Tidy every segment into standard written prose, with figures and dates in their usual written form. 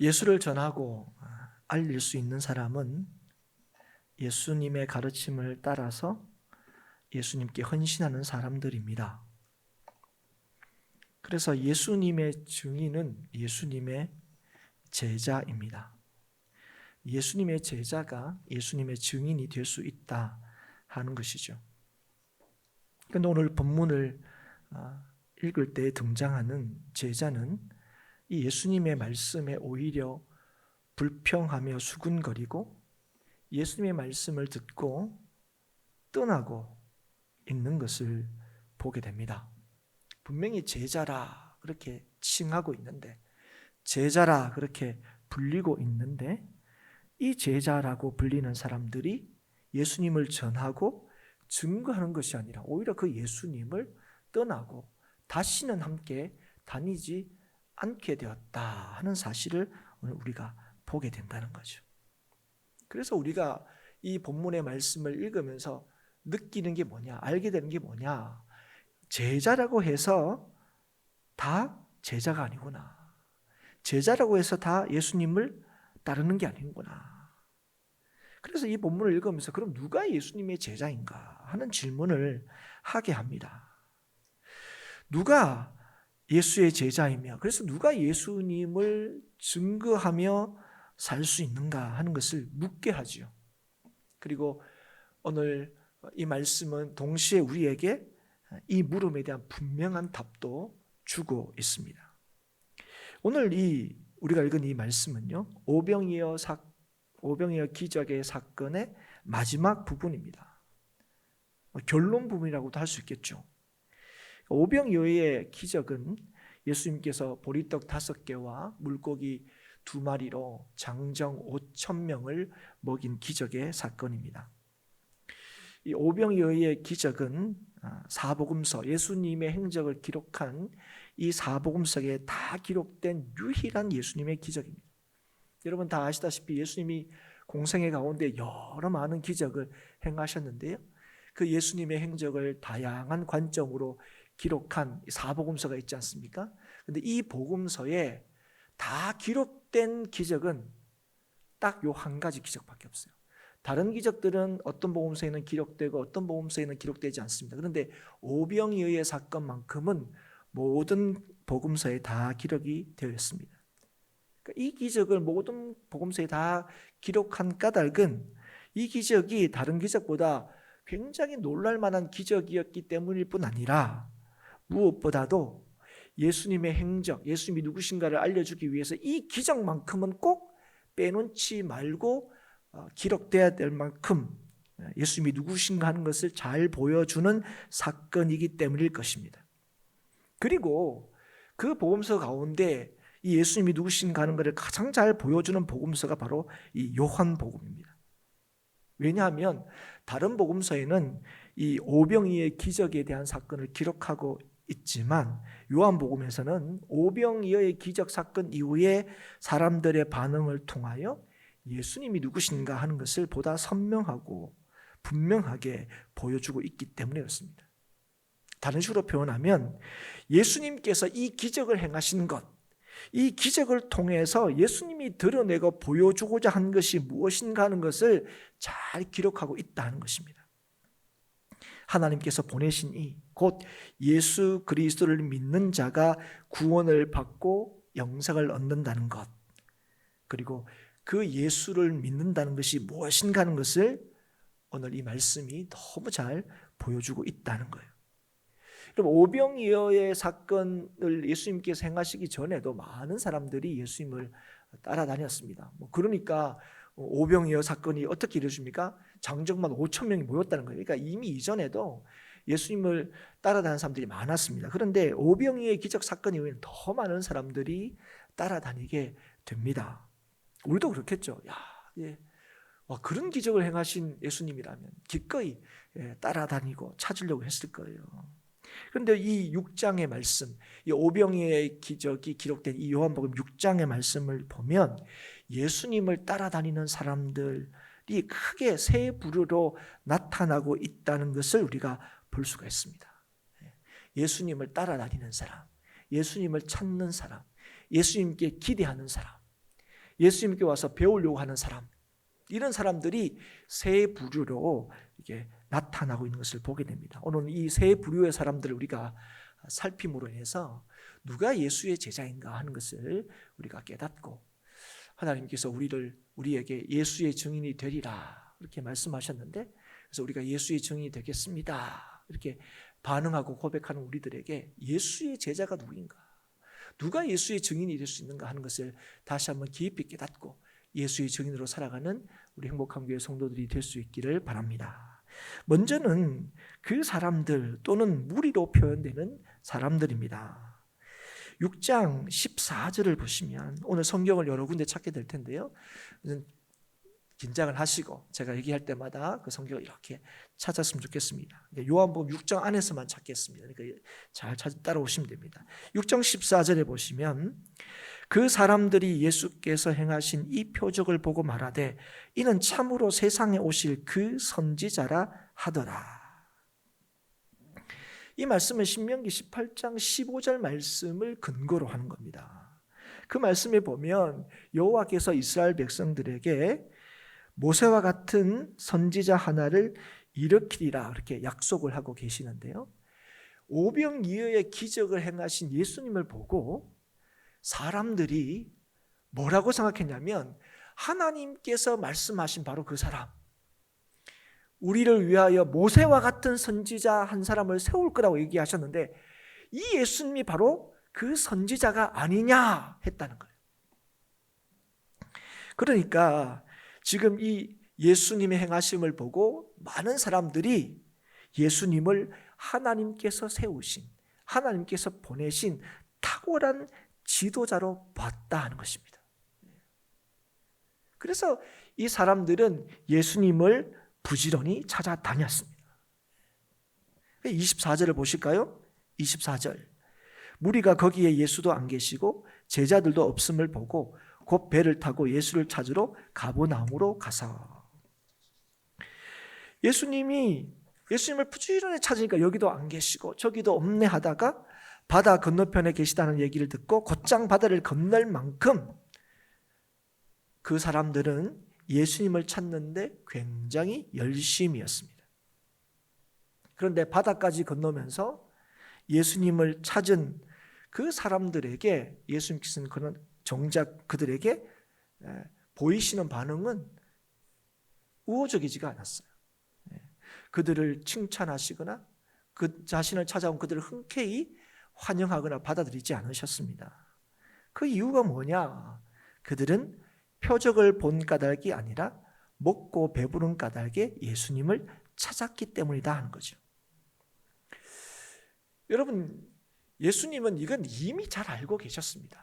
예수를 전하고 알릴 수 있는 사람은 예수님의 가르침을 따라서 예수님께 헌신하는 사람들입니다. 그래서 예수님의 증인은 예수님의 제자입니다. 예수님의 제자가 예수님의 증인이 될 수 있다 하는 것이죠. 그런데 오늘 본문을 읽을 때 등장하는 제자는 이 예수님의 말씀에 오히려 불평하며 수군거리고 예수님의 말씀을 듣고 떠나고 있는 것을 보게 됩니다. 분명히 제자라 그렇게 칭하고 있는데, 제자라 그렇게 불리고 있는데, 이 제자라고 불리는 사람들이 예수님을 전하고 증거하는 것이 아니라 오히려 그 예수님을 떠나고 다시는 함께 다니지 않게 되었다 하는 사실을 오늘 우리가 보게 된다는 거죠. 그래서 우리가 이 본문의 말씀을 읽으면서 느끼는 게 뭐냐, 알게 되는 게 뭐냐, 제자라고 해서 다 제자가 아니구나, 제자라고 해서 다 예수님을 따르는 게 아니구나. 그래서 이 본문을 읽으면서 그럼 누가 예수님의 제자인가 하는 질문을 하게 합니다. 누가 예수의 제자이며, 그래서 누가 예수님을 증거하며 살 수 있는가 하는 것을 묻게 하죠. 그리고 오늘 이 말씀은 동시에 우리에게 이 물음에 대한 분명한 답도 주고 있습니다. 오늘 우리가 읽은 이 말씀은요, 오병이어 기적의 사건의 마지막 부분입니다. 결론 부분이라고도 할 수 있겠죠. 오병이어의 기적은 예수님께서 보리떡 5개와 물고기 2마리로 장정 5,000명을 먹인 기적의 사건입니다. 이 오병이어의 기적은 사복음서, 예수님의 행적을 기록한 이 사복음서에 다 기록된 유일한 예수님의 기적입니다. 여러분 다 아시다시피 예수님이 공생애 가운데 여러 많은 기적을 행하셨는데요, 그 예수님의 행적을 다양한 관점으로 기록한 사복음서가 있지 않습니까? 그런데 이 복음서에 다 기록된 기적은 딱 요 한 가지 기적밖에 없어요. 다른 기적들은 어떤 복음서에는 기록되고 어떤 복음서에는 기록되지 않습니다. 그런데 오병이어의 사건만큼은 모든 복음서에 다 기록이 되어 있습니다. 이 기적을 모든 복음서에 다 기록한 까닭은 이 기적이 다른 기적보다 굉장히 놀랄 만한 기적이었기 때문일 뿐 아니라 무엇보다도 예수님의 행적, 예수님이 누구신가를 알려주기 위해서 이 기적만큼은 꼭 빼놓지 말고 기록돼야 될 만큼 예수님이 누구신가 하는 것을 잘 보여주는 사건이기 때문일 것입니다. 그리고 그 복음서 가운데 이 예수님이 누구신가 하는 것을 가장 잘 보여주는 복음서가 바로 이 요한복음입니다. 왜냐하면 다른 복음서에는 이 오병이어의 기적에 대한 사건을 기록하고 있지만 요한복음에서는 오병이어의 기적 사건 이후에 사람들의 반응을 통하여 예수님이 누구신가 하는 것을 보다 선명하고 분명하게 보여주고 있기 때문에 그렇습니다. 다른 식으로 표현하면 예수님께서 이 기적을 행하신 것, 이 기적을 통해서 예수님이 드러내고 보여주고자 한 것이 무엇인가 하는 것을 잘 기록하고 있다는 것입니다. 하나님께서 보내신 곧 예수 그리스도를 믿는 자가 구원을 받고 영생을 얻는다는 것, 그리고 그 예수를 믿는다는 것이 무엇인가 하는 것을 오늘 이 말씀이 너무 잘 보여주고 있다는 거예요. 그럼 오병이어의 사건을 예수님께서 행하시기 전에도 많은 사람들이 예수님을 따라다녔습니다. 그러니까 오병이어 사건이 어떻게 이루어집니까? 장정만 5,000명이 모였다는 거예요. 그러니까 이미 이전에도 예수님을 따라다니는 사람들이 많았습니다. 그런데 오병이어의 기적 사건 이후에는 더 많은 사람들이 따라다니게 됩니다. 우리도 그렇겠죠. 그런 기적을 행하신 예수님이라면 기꺼이 따라다니고 찾으려고 했을 거예요. 그런데 이 6장의 말씀, 이 오병이어의 기적이 기록된 이 요한복음 6장의 말씀을 보면 예수님을 따라다니는 사람들이 크게 세 부류로 나타나고 있다는 것을 우리가 볼 수가 있습니다. 예수님을 따라다니는 사람, 예수님을 찾는 사람, 예수님께 기대하는 사람, 예수님께 와서 배우려고 하는 사람, 이런 사람들이 세 부류로 이게 나타나고 있는 것을 보게 됩니다. 오늘 이 세 부류의 사람들을 우리가 살핌으로 인해서 누가 예수의 제자인가 하는 것을 우리가 깨닫고, 하나님께서 우리에게 예수의 증인이 되리라 이렇게 말씀하셨는데, 그래서 우리가 예수의 증인이 되겠습니다 이렇게 반응하고 고백하는 우리들에게 예수의 제자가 누구인가, 누가 예수의 증인이 될 수 있는가 하는 것을 다시 한번 깊이 깨닫고 예수의 증인으로 살아가는 우리 행복한 교회 성도들이 될 수 있기를 바랍니다. 먼저는 그 사람들 또는 무리로 표현되는 사람들입니다. 6장 14절을 보시면, 오늘 성경을 여러 군데 찾게 될 텐데요, 긴장을 하시고 제가 얘기할 때마다 그 성경을 이렇게 찾았으면 좋겠습니다. 요한복음 6장 안에서만 찾겠습니다. 그러니까 잘 따라오시면 됩니다. 6장 14절에 보시면, 그 사람들이 예수께서 행하신 이 표적을 보고 말하되 이는 참으로 세상에 오실 그 선지자라 하더라. 이 말씀은 신명기 18장 15절 말씀을 근거로 하는 겁니다. 그 말씀에 보면 여호와께서 이스라엘 백성들에게 모세와 같은 선지자 하나를 일으키리라 이렇게 약속을 하고 계시는데요, 오병이어의 기적을 행하신 예수님을 보고 사람들이 뭐라고 생각했냐면, 하나님께서 말씀하신 바로 그 사람, 우리를 위하여 모세와 같은 선지자 한 사람을 세울 거라고 얘기하셨는데, 이 예수님이 바로 그 선지자가 아니냐 했다는 거예요. 그러니까 지금 이 예수님의 행하심을 보고 많은 사람들이 예수님을 하나님께서 세우신, 하나님께서 보내신 탁월한 지도자로 봤다 하는 것입니다. 그래서 이 사람들은 예수님을 부지런히 찾아다녔습니다. 24절을 보실까요? 24절, 무리가 거기에 예수도 안 계시고 제자들도 없음을 보고 곧 배를 타고 예수를 찾으러 가버나움으로 가서, 예수님을 부지런히 찾으니까 여기도 안 계시고 저기도 없네 하다가 바다 건너편에 계시다는 얘기를 듣고 곧장 바다를 건널 만큼 그 사람들은 예수님을 찾는데 굉장히 열심이었습니다. 그런데 바다까지 건너면서 예수님을 찾은 그 사람들에게 예수님께서는 정작 그들에게 보이시는 반응은 우호적이지가 않았어요. 그들을 칭찬하시거나 그 자신을 찾아온 그들을 흔쾌히 환영하거나 받아들이지 않으셨습니다. 그 이유가 뭐냐? 그들은 표적을 본 까닭이 아니라 먹고 배부른 까닭에 예수님을 찾았기 때문이다 하는 거죠. 여러분, 예수님은 이건 이미 잘 알고 계셨습니다.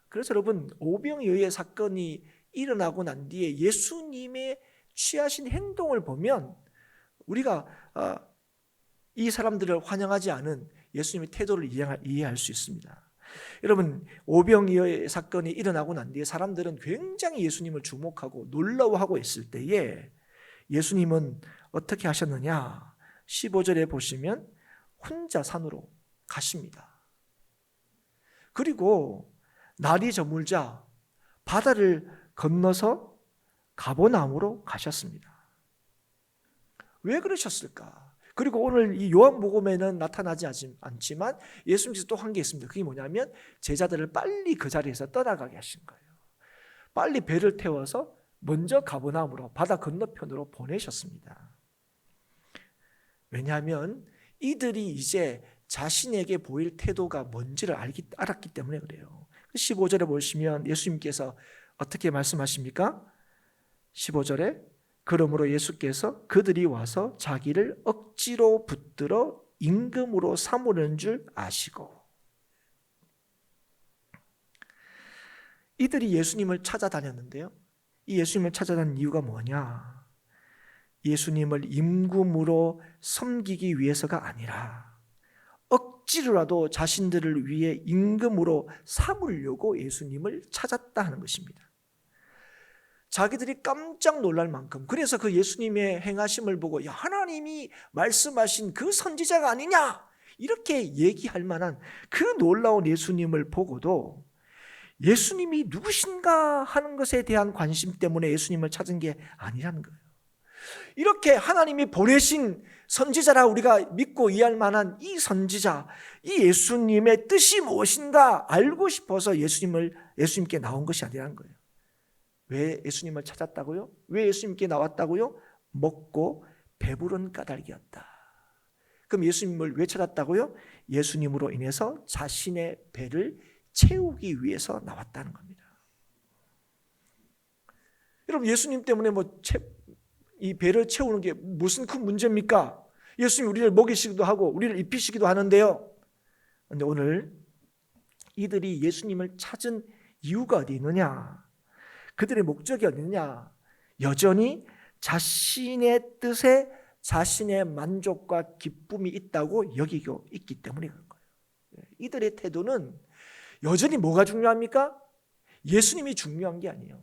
그래서 여러분, 오병이어의 사건이 일어나고 난 뒤에 예수님의 취하신 행동을 보면 우리가 이 사람들을 환영하지 않은 예수님의 태도를 이해할 수 있습니다. 여러분, 오병이어의 사건이 일어나고 난 뒤에 사람들은 굉장히 예수님을 주목하고 놀라워하고 있을 때에 예수님은 어떻게 하셨느냐? 15절에 보시면 혼자 산으로 가십니다. 그리고 날이 저물자 바다를 건너서 가버나움으로 가셨습니다. 왜 그러셨을까? 그리고 오늘 이 요한복음에는 나타나지 않지만 예수님께서 또 한 게 있습니다. 그게 뭐냐면 제자들을 빨리 그 자리에서 떠나가게 하신 거예요. 빨리 배를 태워서 먼저 가버나움으로, 바다 건너편으로 보내셨습니다. 왜냐하면 이들이 이제 자신에게 보일 태도가 뭔지를 알았기 때문에 그래요. 15절에 보시면 예수님께서 어떻게 말씀하십니까? 15절에 그러므로 예수께서 그들이 와서 자기를 억지로 붙들어 임금으로 삼으려는 줄 아시고, 이들이 예수님을 찾아다녔는데요, 이 예수님을 찾아다닌 이유가 뭐냐? 예수님을 임금으로 섬기기 위해서가 아니라 억지로라도 자신들을 위해 임금으로 삼으려고 예수님을 찾았다 하는 것입니다. 자기들이 깜짝 놀랄 만큼, 그래서 그 예수님의 행하심을 보고 야, 하나님이 말씀하신 그 선지자가 아니냐 이렇게 얘기할 만한 그 놀라운 예수님을 보고도 예수님이 누구신가 하는 것에 대한 관심 때문에 예수님을 찾은 게 아니라는 거예요. 이렇게 하나님이 보내신 선지자라 우리가 믿고 이해할 만한 이 선지자, 이 예수님의 뜻이 무엇인가 알고 싶어서 예수님께 나온 것이 아니라는 거예요. 왜 예수님을 찾았다고요? 왜 예수님께 나왔다고요? 먹고 배부른 까닭이었다. 그럼 예수님을 왜 찾았다고요? 예수님으로 인해서 자신의 배를 채우기 위해서 나왔다는 겁니다. 여러분, 예수님 때문에 이 배를 채우는 게 무슨 큰 문제입니까? 예수님이 우리를 먹이시기도 하고 우리를 입히시기도 하는데요. 그런데 오늘 이들이 예수님을 찾은 이유가 어디 있느냐? 그들의 목적이 어디 있느냐? 여전히 자신의 뜻에 자신의 만족과 기쁨이 있다고 여기고 있기 때문에 그런 거예요. 이들의 태도는 여전히 뭐가 중요합니까? 예수님이 중요한 게 아니에요.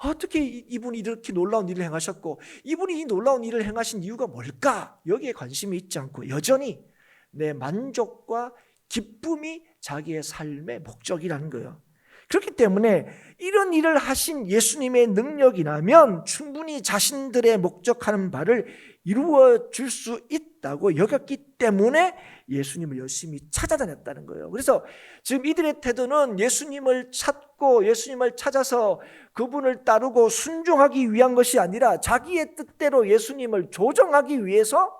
어떻게 이분이 이렇게 놀라운 일을 행하셨고 이분이 이 놀라운 일을 행하신 이유가 뭘까? 여기에 관심이 있지 않고 여전히 내 만족과 기쁨이 자기의 삶의 목적이라는 거예요. 그렇기 때문에 이런 일을 하신 예수님의 능력이라면 충분히 자신들의 목적하는 바를 이루어 줄 수 있다고 여겼기 때문에 예수님을 열심히 찾아다녔다는 거예요. 그래서 지금 이들의 태도는 예수님을 찾고 예수님을 찾아서 그분을 따르고 순종하기 위한 것이 아니라 자기의 뜻대로 예수님을 조정하기 위해서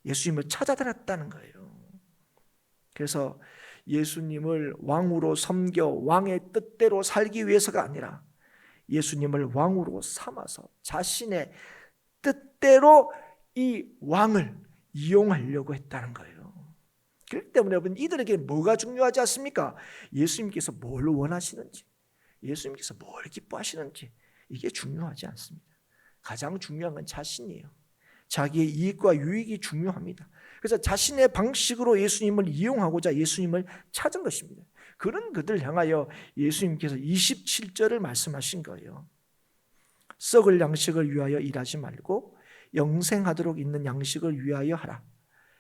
예수님을 찾아다녔다는 거예요. 그래서 예수님을 왕으로 섬겨 왕의 뜻대로 살기 위해서가 아니라 예수님을 왕으로 삼아서 자신의 뜻대로 이 왕을 이용하려고 했다는 거예요. 그렇기 때문에 여러분, 이들에게 뭐가 중요하지 않습니까? 예수님께서 뭘 원하시는지, 예수님께서 뭘 기뻐하시는지 이게 중요하지 않습니다. 가장 중요한 건 자신이에요. 자기의 이익과 유익이 중요합니다. 그래서 자신의 방식으로 예수님을 이용하고자 예수님을 찾은 것입니다. 그런 그들을 향하여 예수님께서 27절을 말씀하신 거예요. 썩을 양식을 위하여 일하지 말고 영생하도록 있는 양식을 위하여 하라.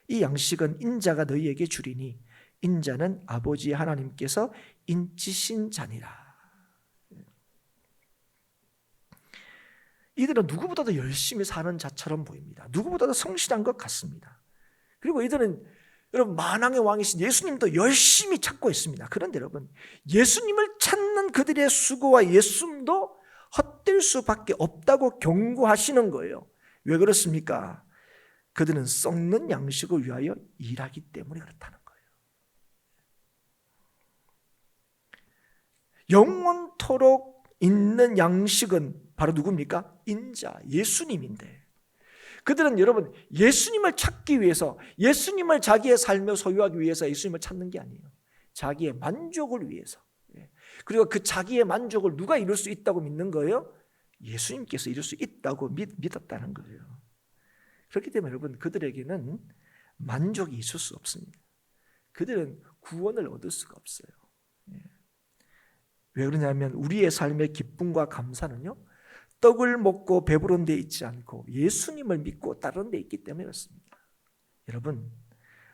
이 양식은 인자가 너희에게 주리니 인자는 아버지 하나님께서 인치신 자니라. 이들은 누구보다도 열심히 사는 자처럼 보입니다. 누구보다도 성실한 것 같습니다. 그리고 이들은 여러분 만왕의 왕이신 예수님도 열심히 찾고 있습니다. 그런데 여러분, 예수님을 찾는 그들의 수고와 예수님도 헛될 수밖에 없다고 경고하시는 거예요. 왜 그렇습니까? 그들은 썩는 양식을 위하여 일하기 때문에 그렇다는 거예요. 영원토록 있는 양식은 바로 누굽니까? 인자, 예수님인데 그들은 여러분 예수님을 찾기 위해서, 예수님을 자기의 삶에 소유하기 위해서 예수님을 찾는 게 아니에요. 자기의 만족을 위해서. 그리고 그 자기의 만족을 누가 이룰 수 있다고 믿는 거예요? 예수님께서 이룰 수 있다고 믿었다는 거예요. 그렇기 때문에 여러분, 그들에게는 만족이 있을 수 없습니다. 그들은 구원을 얻을 수가 없어요. 왜 그러냐면 우리의 삶의 기쁨과 감사는요, 떡을 먹고 배부른 데 있지 않고 예수님을 믿고 따르는 데 있기 때문에 그렇습니다. 여러분,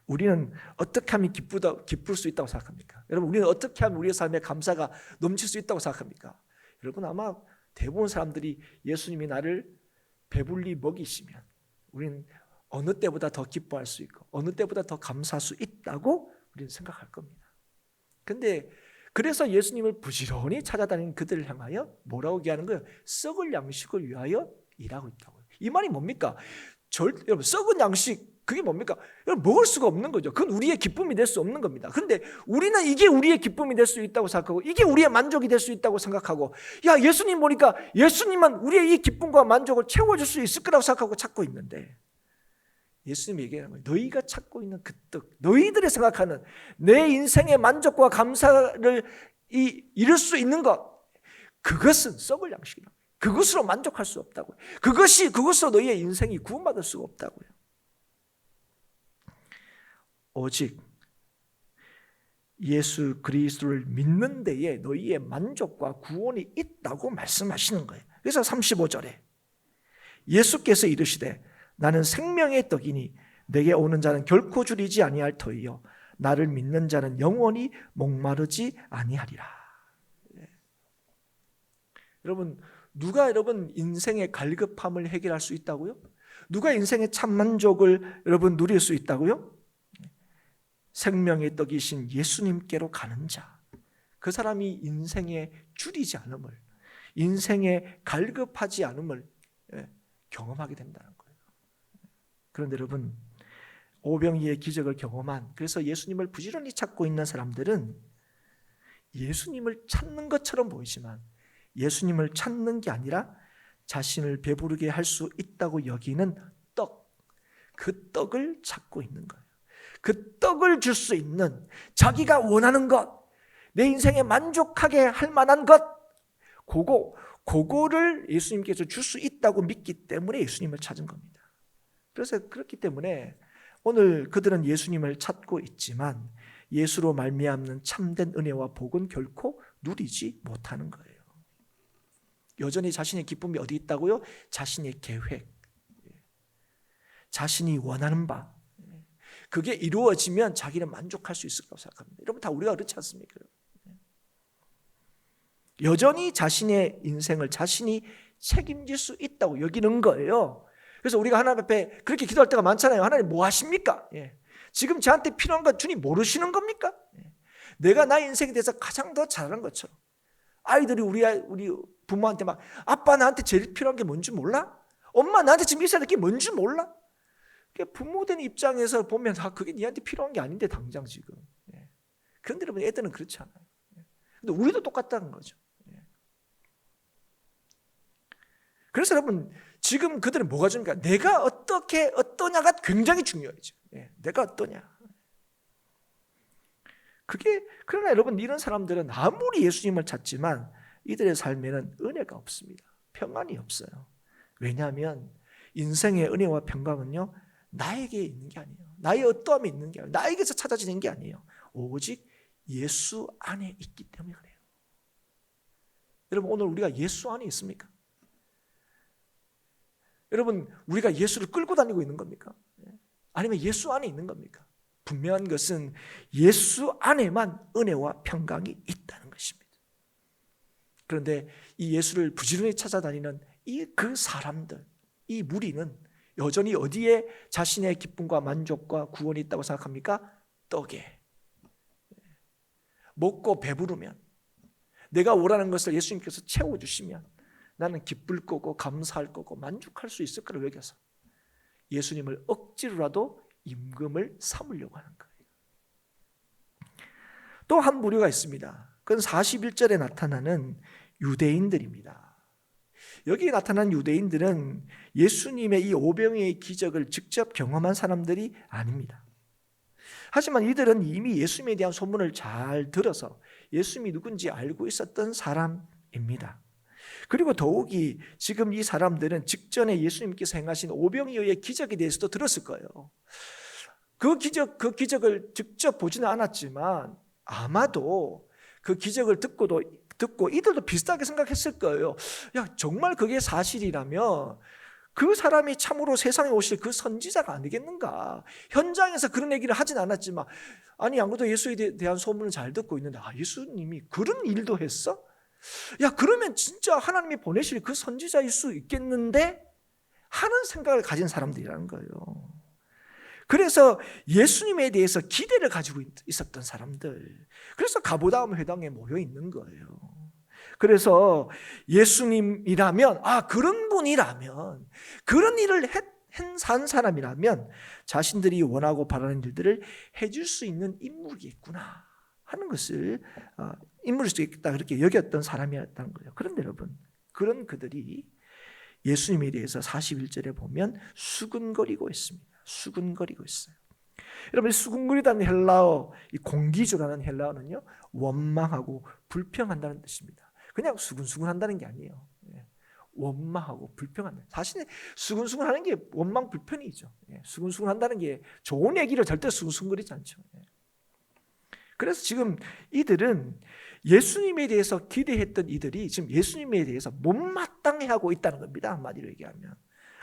우리는 어떻게 하면 기쁠 수 있다고 생각합니까? 여러분, 우리는 어떻게 하면 우리의 삶에 감사가 넘칠 수 있다고 생각합니까? 여러분, 아마 대부분 사람들이 예수님이 나를 배불리 먹이시면 우리는 어느 때보다 더 기뻐할 수 있고 어느 때보다 더 감사할 수 있다고 우리는 생각할 겁니다. 그런데 그래서 예수님을 부지런히 찾아다니는 그들을 향하여 뭐라고 얘기하는 거예요? 썩을 양식을 위하여 일하고 있다고요. 이 말이 뭡니까? 여러분, 썩은 양식, 그게 뭡니까? 여러분, 먹을 수가 없는 거죠. 그건 우리의 기쁨이 될 수 없는 겁니다. 그런데 우리는 이게 우리의 기쁨이 될 수 있다고 생각하고 이게 우리의 만족이 될 수 있다고 생각하고, 야, 예수님 보니까 예수님만 우리의 이 기쁨과 만족을 채워줄 수 있을 거라고 생각하고 찾고 있는데, 예수님이 얘기하는 거예요. 너희가 찾고 있는 그 떡, 너희들이 생각하는 내 인생의 만족과 감사를 이룰 수 있는 것, 그것은 썩을 양식이다. 그것으로 만족할 수 없다고요. 그것으로 너희의 인생이 구원받을 수가 없다고요. 오직 예수 그리스도를 믿는 데에 너희의 만족과 구원이 있다고 말씀하시는 거예요. 그래서 35절에 예수께서 이르시되 나는 생명의 떡이니 내게 오는 자는 결코 줄이지 아니할 터이요 나를 믿는 자는 영원히 목마르지 아니하리라. 여러분, 누가 여러분 인생의 갈급함을 해결할 수 있다고요? 누가 인생의 참 만족을 여러분 누릴 수 있다고요? 생명의 떡이신 예수님께로 가는 자, 그 사람이 인생에 줄이지 않음을, 인생에 갈급하지 않음을 경험하게 된다는 거예요. 그런데 여러분, 오병이의 기적을 경험한, 그래서 예수님을 부지런히 찾고 있는 사람들은 예수님을 찾는 것처럼 보이지만 예수님을 찾는 게 아니라 자신을 배부르게 할 수 있다고 여기는 떡, 그 떡을 찾고 있는 거예요. 그 떡을 줄 수 있는, 자기가 원하는 것, 내 인생에 만족하게 할 만한 것, 그거를 예수님께서 줄 수 있다고 믿기 때문에 예수님을 찾은 겁니다. 그래서 그렇기 때문에 오늘 그들은 예수님을 찾고 있지만 예수로 말미암는 참된 은혜와 복은 결코 누리지 못하는 거예요. 여전히 자신의 기쁨이 어디 있다고요? 자신의 계획, 자신이 원하는 바, 그게 이루어지면 자기는 만족할 수 있을 거라고 생각합니다. 여러분, 다 우리가 그렇지 않습니까? 여전히 자신의 인생을 자신이 책임질 수 있다고 여기는 거예요. 그래서 우리가 하나님 앞에 그렇게 기도할 때가 많잖아요. 하나님 뭐 하십니까? 지금 저한테 필요한 건 주님 모르시는 겁니까? 내가 나의 인생에 대해서 가장 더 잘하는 것처럼 아이들이 우리 부모한테 막, 아빠 나한테 제일 필요한 게 뭔지 몰라? 엄마 나한테 지금 있어야 될 게 뭔지 몰라? 부모된 입장에서 보면 그게 니한테 필요한 게 아닌데 당장 지금. 그런데 여러분, 애들은 그렇지 않아요. 근데 우리도 똑같다는 거죠. 그래서 여러분, 지금 그들은 뭐가 중요할까? 내가 어떠냐가 굉장히 중요하죠. 내가 어떠냐. 그러나 여러분, 이런 사람들은 아무리 예수님을 찾지만 이들의 삶에는 은혜가 없습니다. 평안이 없어요. 왜냐하면 인생의 은혜와 평강은요, 나에게 있는 게 아니에요. 나의 어떠함이 있는 게 아니에요. 나에게서 찾아지는 게 아니에요. 오직 예수 안에 있기 때문에 그래요. 여러분, 오늘 우리가 예수 안에 있습니까? 여러분, 우리가 예수를 끌고 다니고 있는 겁니까? 아니면 예수 안에 있는 겁니까? 분명한 것은 예수 안에만 은혜와 평강이 있다는 것입니다. 그런데 이 예수를 부지런히 찾아다니는 그 사람들, 이 무리는 여전히 어디에 자신의 기쁨과 만족과 구원이 있다고 생각합니까? 떡에. 먹고 배부르면, 내가 원하는 것을 예수님께서 채워주시면 나는 기쁠 거고 감사할 거고 만족할 수 있을 거라고 여겨서 예수님을 억지로라도 임금을 삼으려고 하는 거예요. 또 한 부류가 있습니다. 그건 41절에 나타나는 유대인들입니다. 여기 나타난 유대인들은 예수님의 이 오병이의 기적을 직접 경험한 사람들이 아닙니다. 하지만 이들은 이미 예수님에 대한 소문을 잘 들어서 예수님이 누군지 알고 있었던 사람입니다. 그리고 더욱이 지금 이 사람들은 직전에 예수님께서 행하신 오병이어의 기적에 대해서도 들었을 거예요. 그 기적을 직접 보지는 않았지만 아마도 그 기적을 듣고 이들도 비슷하게 생각했을 거예요. 야, 정말 그게 사실이라면 그 사람이 참으로 세상에 오실 그 선지자가 아니겠는가? 현장에서 그런 얘기를 하진 않았지만, 아니 안 그래도 예수에 대한 소문을 잘 듣고 있는데, 예수님이 그런 일도 했어? 야, 그러면 진짜 하나님이 보내실 그 선지자일 수 있겠는데? 하는 생각을 가진 사람들이라는 거예요. 그래서 예수님에 대해서 기대를 가지고 있었던 사람들, 그래서 가보다움 회당에 모여 있는 거예요. 그래서 예수님이라면, 그런 분이라면, 그런 일을 한 사람이라면 자신들이 원하고 바라는 일들을 해줄 수 있는 인물이겠구나 하는 것을, 인물일 수 있겠다 그렇게 여겼던 사람이었다는 거예요. 그런데 여러분, 그런 그들이 예수님에 대해서 41절에 보면 수근거리고 있습니다. 수근거리고 있어요. 여러분, 수근거리다는 헬라어, 이 공기조라는 헬라어는요, 원망하고 불평한다는 뜻입니다. 그냥 수근수근한다는 게 아니에요. 원망하고 불평한다. 사실 수근수근하는 게 원망 불평이죠. 수근수근한다는 게 좋은 얘기를 절대 수근수근거리지 않죠. 그래서 지금 이들은 예수님에 대해서 기대했던 이들이 지금 예수님에 대해서 못마땅해하고 있다는 겁니다. 한마디로 얘기하면.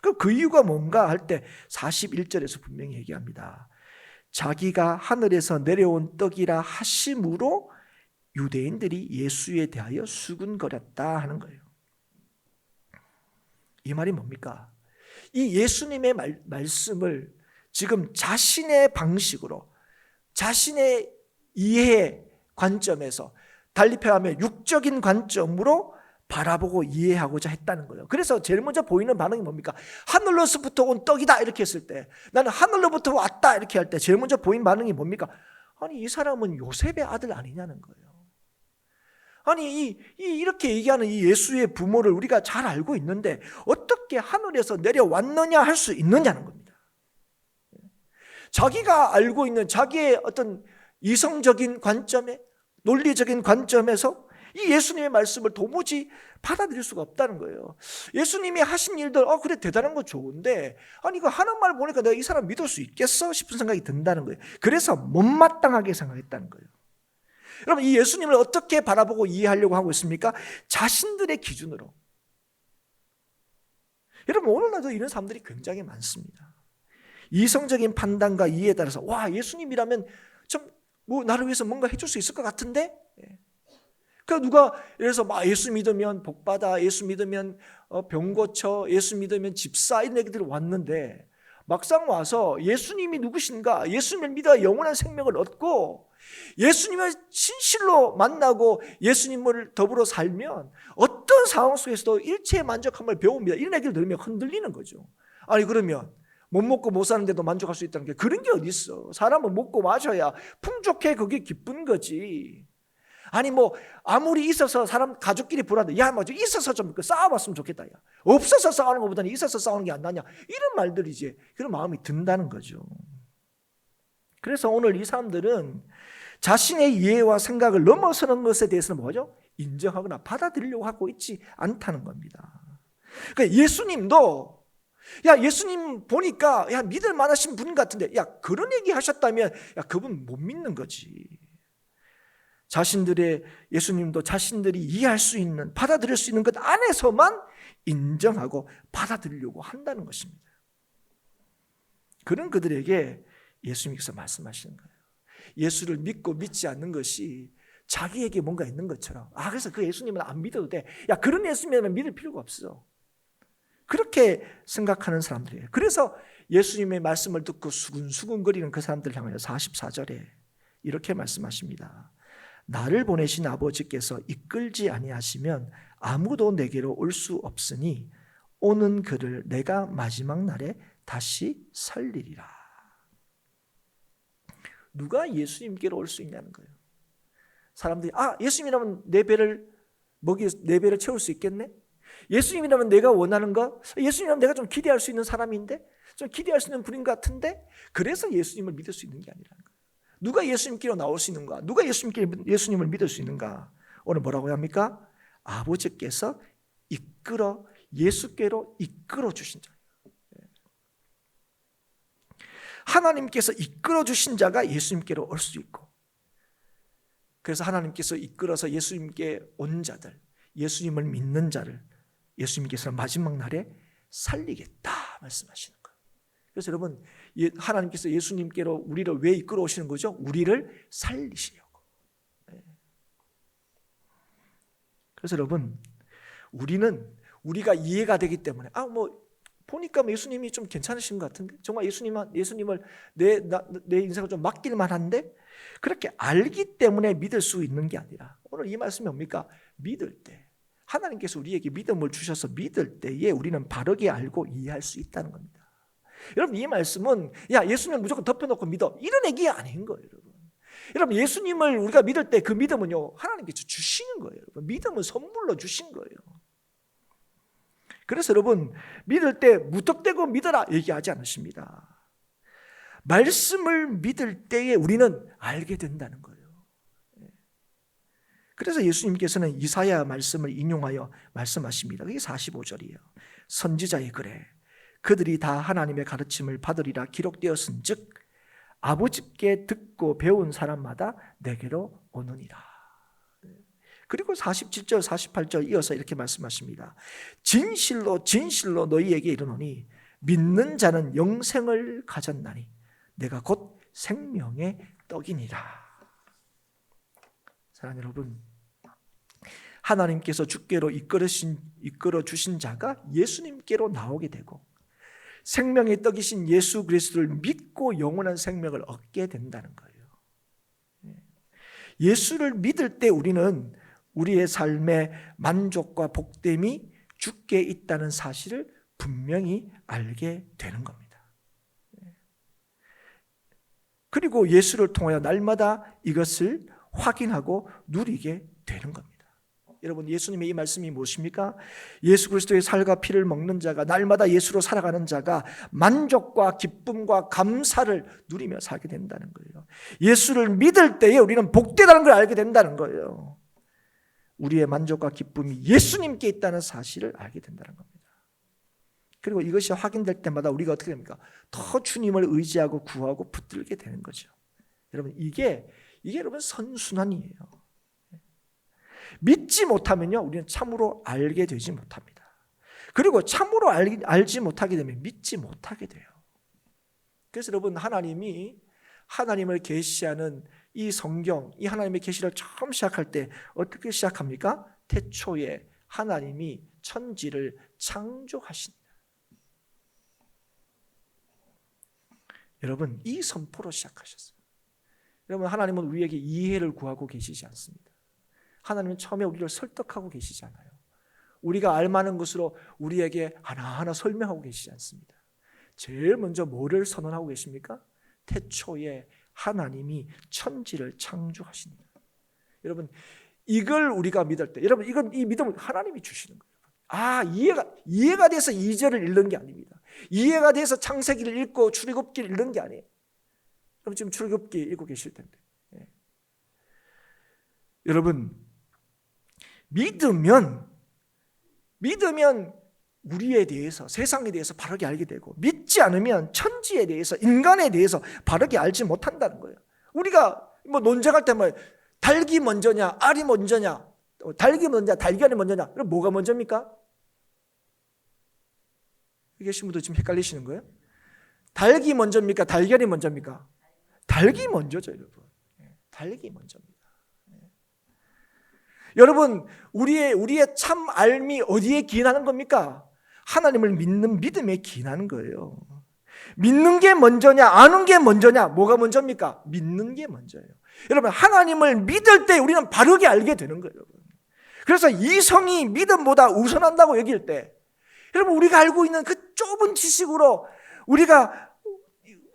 그럼 그 이유가 뭔가 할 때 41절에서 분명히 얘기합니다. 자기가 하늘에서 내려온 떡이라 하심으로 유대인들이 예수에 대하여 수군거렸다 하는 거예요. 이 말이 뭡니까? 이 예수님의 말씀을 지금 자신의 방식으로, 자신의 이해의 관점에서, 달리 표현하면 육적인 관점으로 바라보고 이해하고자 했다는 거예요. 그래서 제일 먼저 보이는 반응이 뭡니까? 하늘로부터 온 떡이다 이렇게 했을 때, 나는 하늘로부터 왔다 이렇게 할 때 제일 먼저 보인 반응이 뭡니까? 아니, 이 사람은 요셉의 아들 아니냐는 거예요. 아니, 이렇게 얘기하는 이 예수의 부모를 우리가 잘 알고 있는데 어떻게 하늘에서 내려왔느냐 할 수 있느냐는 겁니다. 자기가 알고 있는 자기의 어떤 이성적인 관점에, 논리적인 관점에서 이 예수님의 말씀을 도무지 받아들일 수가 없다는 거예요. 예수님이 하신 일들, 그래 대단한 거 좋은데, 아니 이거 하는 말 보니까 내가 이 사람 믿을 수 있겠어? 싶은 생각이 든다는 거예요. 그래서 못마땅하게 생각했다는 거예요. 여러분, 이 예수님을 어떻게 바라보고 이해하려고 하고 있습니까? 자신들의 기준으로. 여러분, 오늘날도 이런 사람들이 굉장히 많습니다. 이성적인 판단과 이해에 따라서 와, 예수님이라면 좀 뭐 나를 위해서 뭔가 해줄 수 있을 것 같은데? 그러니까 누가 예를 들어서 막 예수 믿으면 복받아, 예수 믿으면 병 고쳐, 예수 믿으면 집사, 이런 얘기들이 왔는데 막상 와서 예수님이 누구신가, 예수님을 믿어 영원한 생명을 얻고 예수님을 진실로 만나고 예수님을 더불어 살면 어떤 상황 속에서도 일체의 만족함을 배웁니다. 이런 얘기를 들으면 흔들리는 거죠. 아니 그러면 못 먹고 못 사는데도 만족할 수 있다는 게 그런 게 어디 있어? 사람은 먹고 마셔야 풍족해, 그게 기쁜 거지. 아니 뭐 아무리 있어서 사람 가족끼리 불안해, 야 뭐 있어서 좀 싸워봤으면 좋겠다, 야 없어서 싸우는 것보다는 있어서 싸우는 게 안 낫냐, 이런 말들이지. 그런 마음이 든다는 거죠. 그래서 오늘 이 사람들은 자신의 이해와 생각을 넘어서는 것에 대해서는 뭐죠? 인정하거나 받아들이려고 하고 있지 않다는 겁니다. 그러니까 예수님도 야 예수님 보니까 야 믿을 만하신 분 같은데, 야 그런 얘기 하셨다면 야 그분 못 믿는 거지. 자신들의 예수님도 자신들이 이해할 수 있는, 받아들일 수 있는 것 안에서만 인정하고 받아들이려고 한다는 것입니다. 그런 그들에게 예수님께서 말씀하시는 거예요. 예수를 믿고 믿지 않는 것이 자기에게 뭔가 있는 것처럼, 그래서 그 예수님은 안 믿어도 돼, 야 그런 예수님은 믿을 필요가 없어, 그렇게 생각하는 사람들이에요. 그래서 예수님의 말씀을 듣고 수근수근거리는 그 사람들 향하여 44절에 이렇게 말씀하십니다. 나를 보내신 아버지께서 이끌지 아니하시면 아무도 내게로 올 수 없으니 오는 그를 내가 마지막 날에 다시 살리리라. 누가 예수님께로 올 수 있냐는 거예요. 사람들이 예수님이라면 내 배를 채울 수 있겠네? 예수님이라면 내가 원하는 거, 예수님이라면 내가 좀 기대할 수 있는 사람인데, 좀 기대할 수 있는 분인 것 같은데, 그래서 예수님을 믿을 수 있는 게 아니라는 거예요. 누가 예수님께로 나올 수 있는가? 누가 예수님을 믿을 수 있는가? 오늘 뭐라고 합니까? 아버지께서 예수께로 이끌어 주신 자예요. 하나님께서 이끌어 주신 자가 예수님께로 올 수 있고, 그래서 하나님께서 이끌어서 예수님께 온 자들, 예수님을 믿는 자를 예수님께서 마지막 날에 살리겠다 말씀하시는 거예요. 그래서 여러분, 하나님께서 예수님께로 우리를 왜 이끌어 오시는 거죠? 우리를 살리시려고. 그래서 여러분, 우리가 이해가 되기 때문에 보니까 예수님이 좀 괜찮으신 것 같은데, 정말 예수님을 내 인생을 좀 맡길 만한데, 그렇게 알기 때문에 믿을 수 있는 게 아니라, 오늘 이 말씀이 뭡니까? 믿을 때, 하나님께서 우리에게 믿음을 주셔서 믿을 때에 우리는 바르게 알고 이해할 수 있다는 겁니다. 여러분, 이 말씀은 야 예수님 무조건 덮여놓고 믿어, 이런 얘기 아닌 거예요. 여러분, 예수님을 우리가 믿을 때 그 믿음은요, 하나님께서 주시는 거예요. 여러분, 믿음은 선물로 주신 거예요. 그래서 여러분, 믿을 때 무턱대고 믿어라 얘기하지 않으십니다. 말씀을 믿을 때에 우리는 알게 된다는 거예요. 그래서 예수님께서는 이사야 말씀을 인용하여 말씀하십니다. 그게 45절이에요. 선지자의 글에 그들이 다 하나님의 가르침을 받으리라 기록되었은즉 아버지께 듣고 배운 사람마다 내게로 오느니라. 그리고 47절 48절 이어서 이렇게 말씀하십니다. 진실로 진실로 너희에게 이르노니 믿는 자는 영생을 가졌나니 내가 곧 생명의 떡이니라. 사랑하는 여러분, 하나님께서 주께로 이끌으신 이끌어 주신 자가 예수님께로 나오게 되고 생명의 떡이신 예수 그리스도를 믿고 영원한 생명을 얻게 된다는 거예요. 예수를 믿을 때 우리는 우리의 삶의 만족과 복됨이 주께 있다는 사실을 분명히 알게 되는 겁니다. 그리고 예수를 통하여 날마다 이것을 확인하고 누리게 되는 겁니다. 여러분, 예수님의 이 말씀이 무엇입니까? 예수 그리스도의 살과 피를 먹는 자가, 날마다 예수로 살아가는 자가 만족과 기쁨과 감사를 누리며 살게 된다는 거예요. 예수를 믿을 때에 우리는 복되다는 걸 알게 된다는 거예요. 우리의 만족과 기쁨이 예수님께 있다는 사실을 알게 된다는 겁니다. 그리고 이것이 확인될 때마다 우리가 어떻게 됩니까? 더 주님을 의지하고 구하고 붙들게 되는 거죠. 여러분, 이게 여러분 선순환이에요. 믿지 못하면요, 우리는 참으로 알게 되지 못합니다. 그리고 참으로 알지 못하게 되면 믿지 못하게 돼요. 그래서 여러분, 하나님을 계시하는 이 성경, 이 하나님의 계시를 처음 시작할 때 어떻게 시작합니까? 태초에 하나님이 천지를 창조하신다. 여러분, 이 선포로 시작하셨어요. 여러분, 하나님은 우리에게 이해를 구하고 계시지 않습니다. 하나님은 처음에 우리를 설득하고 계시지 않아요. 우리가 알만한 것으로 우리에게 하나하나 설명하고 계시지 않습니다. 제일 먼저 뭐를 선언하고 계십니까? 태초에 하나님이 천지를 창조하십니다. 여러분, 이걸 우리가 믿을 때, 여러분, 이 믿음을 하나님이 주시는 거예요. 아, 이해가 돼서 2절을 읽는 게 아닙니다. 이해가 돼서 창세기를 읽고 출애굽기를 읽는 게 아니에요. 여러분, 지금 출애굽기 읽고 계실 텐데. 여러분, 믿으면 우리에 대해서, 세상에 대해서 바르게 알게 되고, 믿지 않으면 천지에 대해서, 인간에 대해서 바르게 알지 못한다는 거예요. 우리가 논쟁할 때 닭이 먼저냐, 알이 먼저냐, 닭이 먼저냐, 달걀이 먼저냐, 그럼 뭐가 먼저입니까? 여기 계신 분들 지금 헷갈리시는 거예요? 닭이 먼저입니까? 달걀이 먼저입니까? 닭이 먼저죠, 여러분. 닭이 먼저입니다. 여러분, 우리의 참 알미 어디에 기인하는 겁니까? 하나님을 믿는 믿음에 기인하는 거예요. 믿는 게 먼저냐, 아는 게 먼저냐, 뭐가 먼저입니까? 믿는 게 먼저예요. 여러분, 하나님을 믿을 때 우리는 바르게 알게 되는 거예요. 그래서 이성이 믿음보다 우선한다고 여길 때, 여러분, 우리가 알고 있는 그 좁은 지식으로 우리가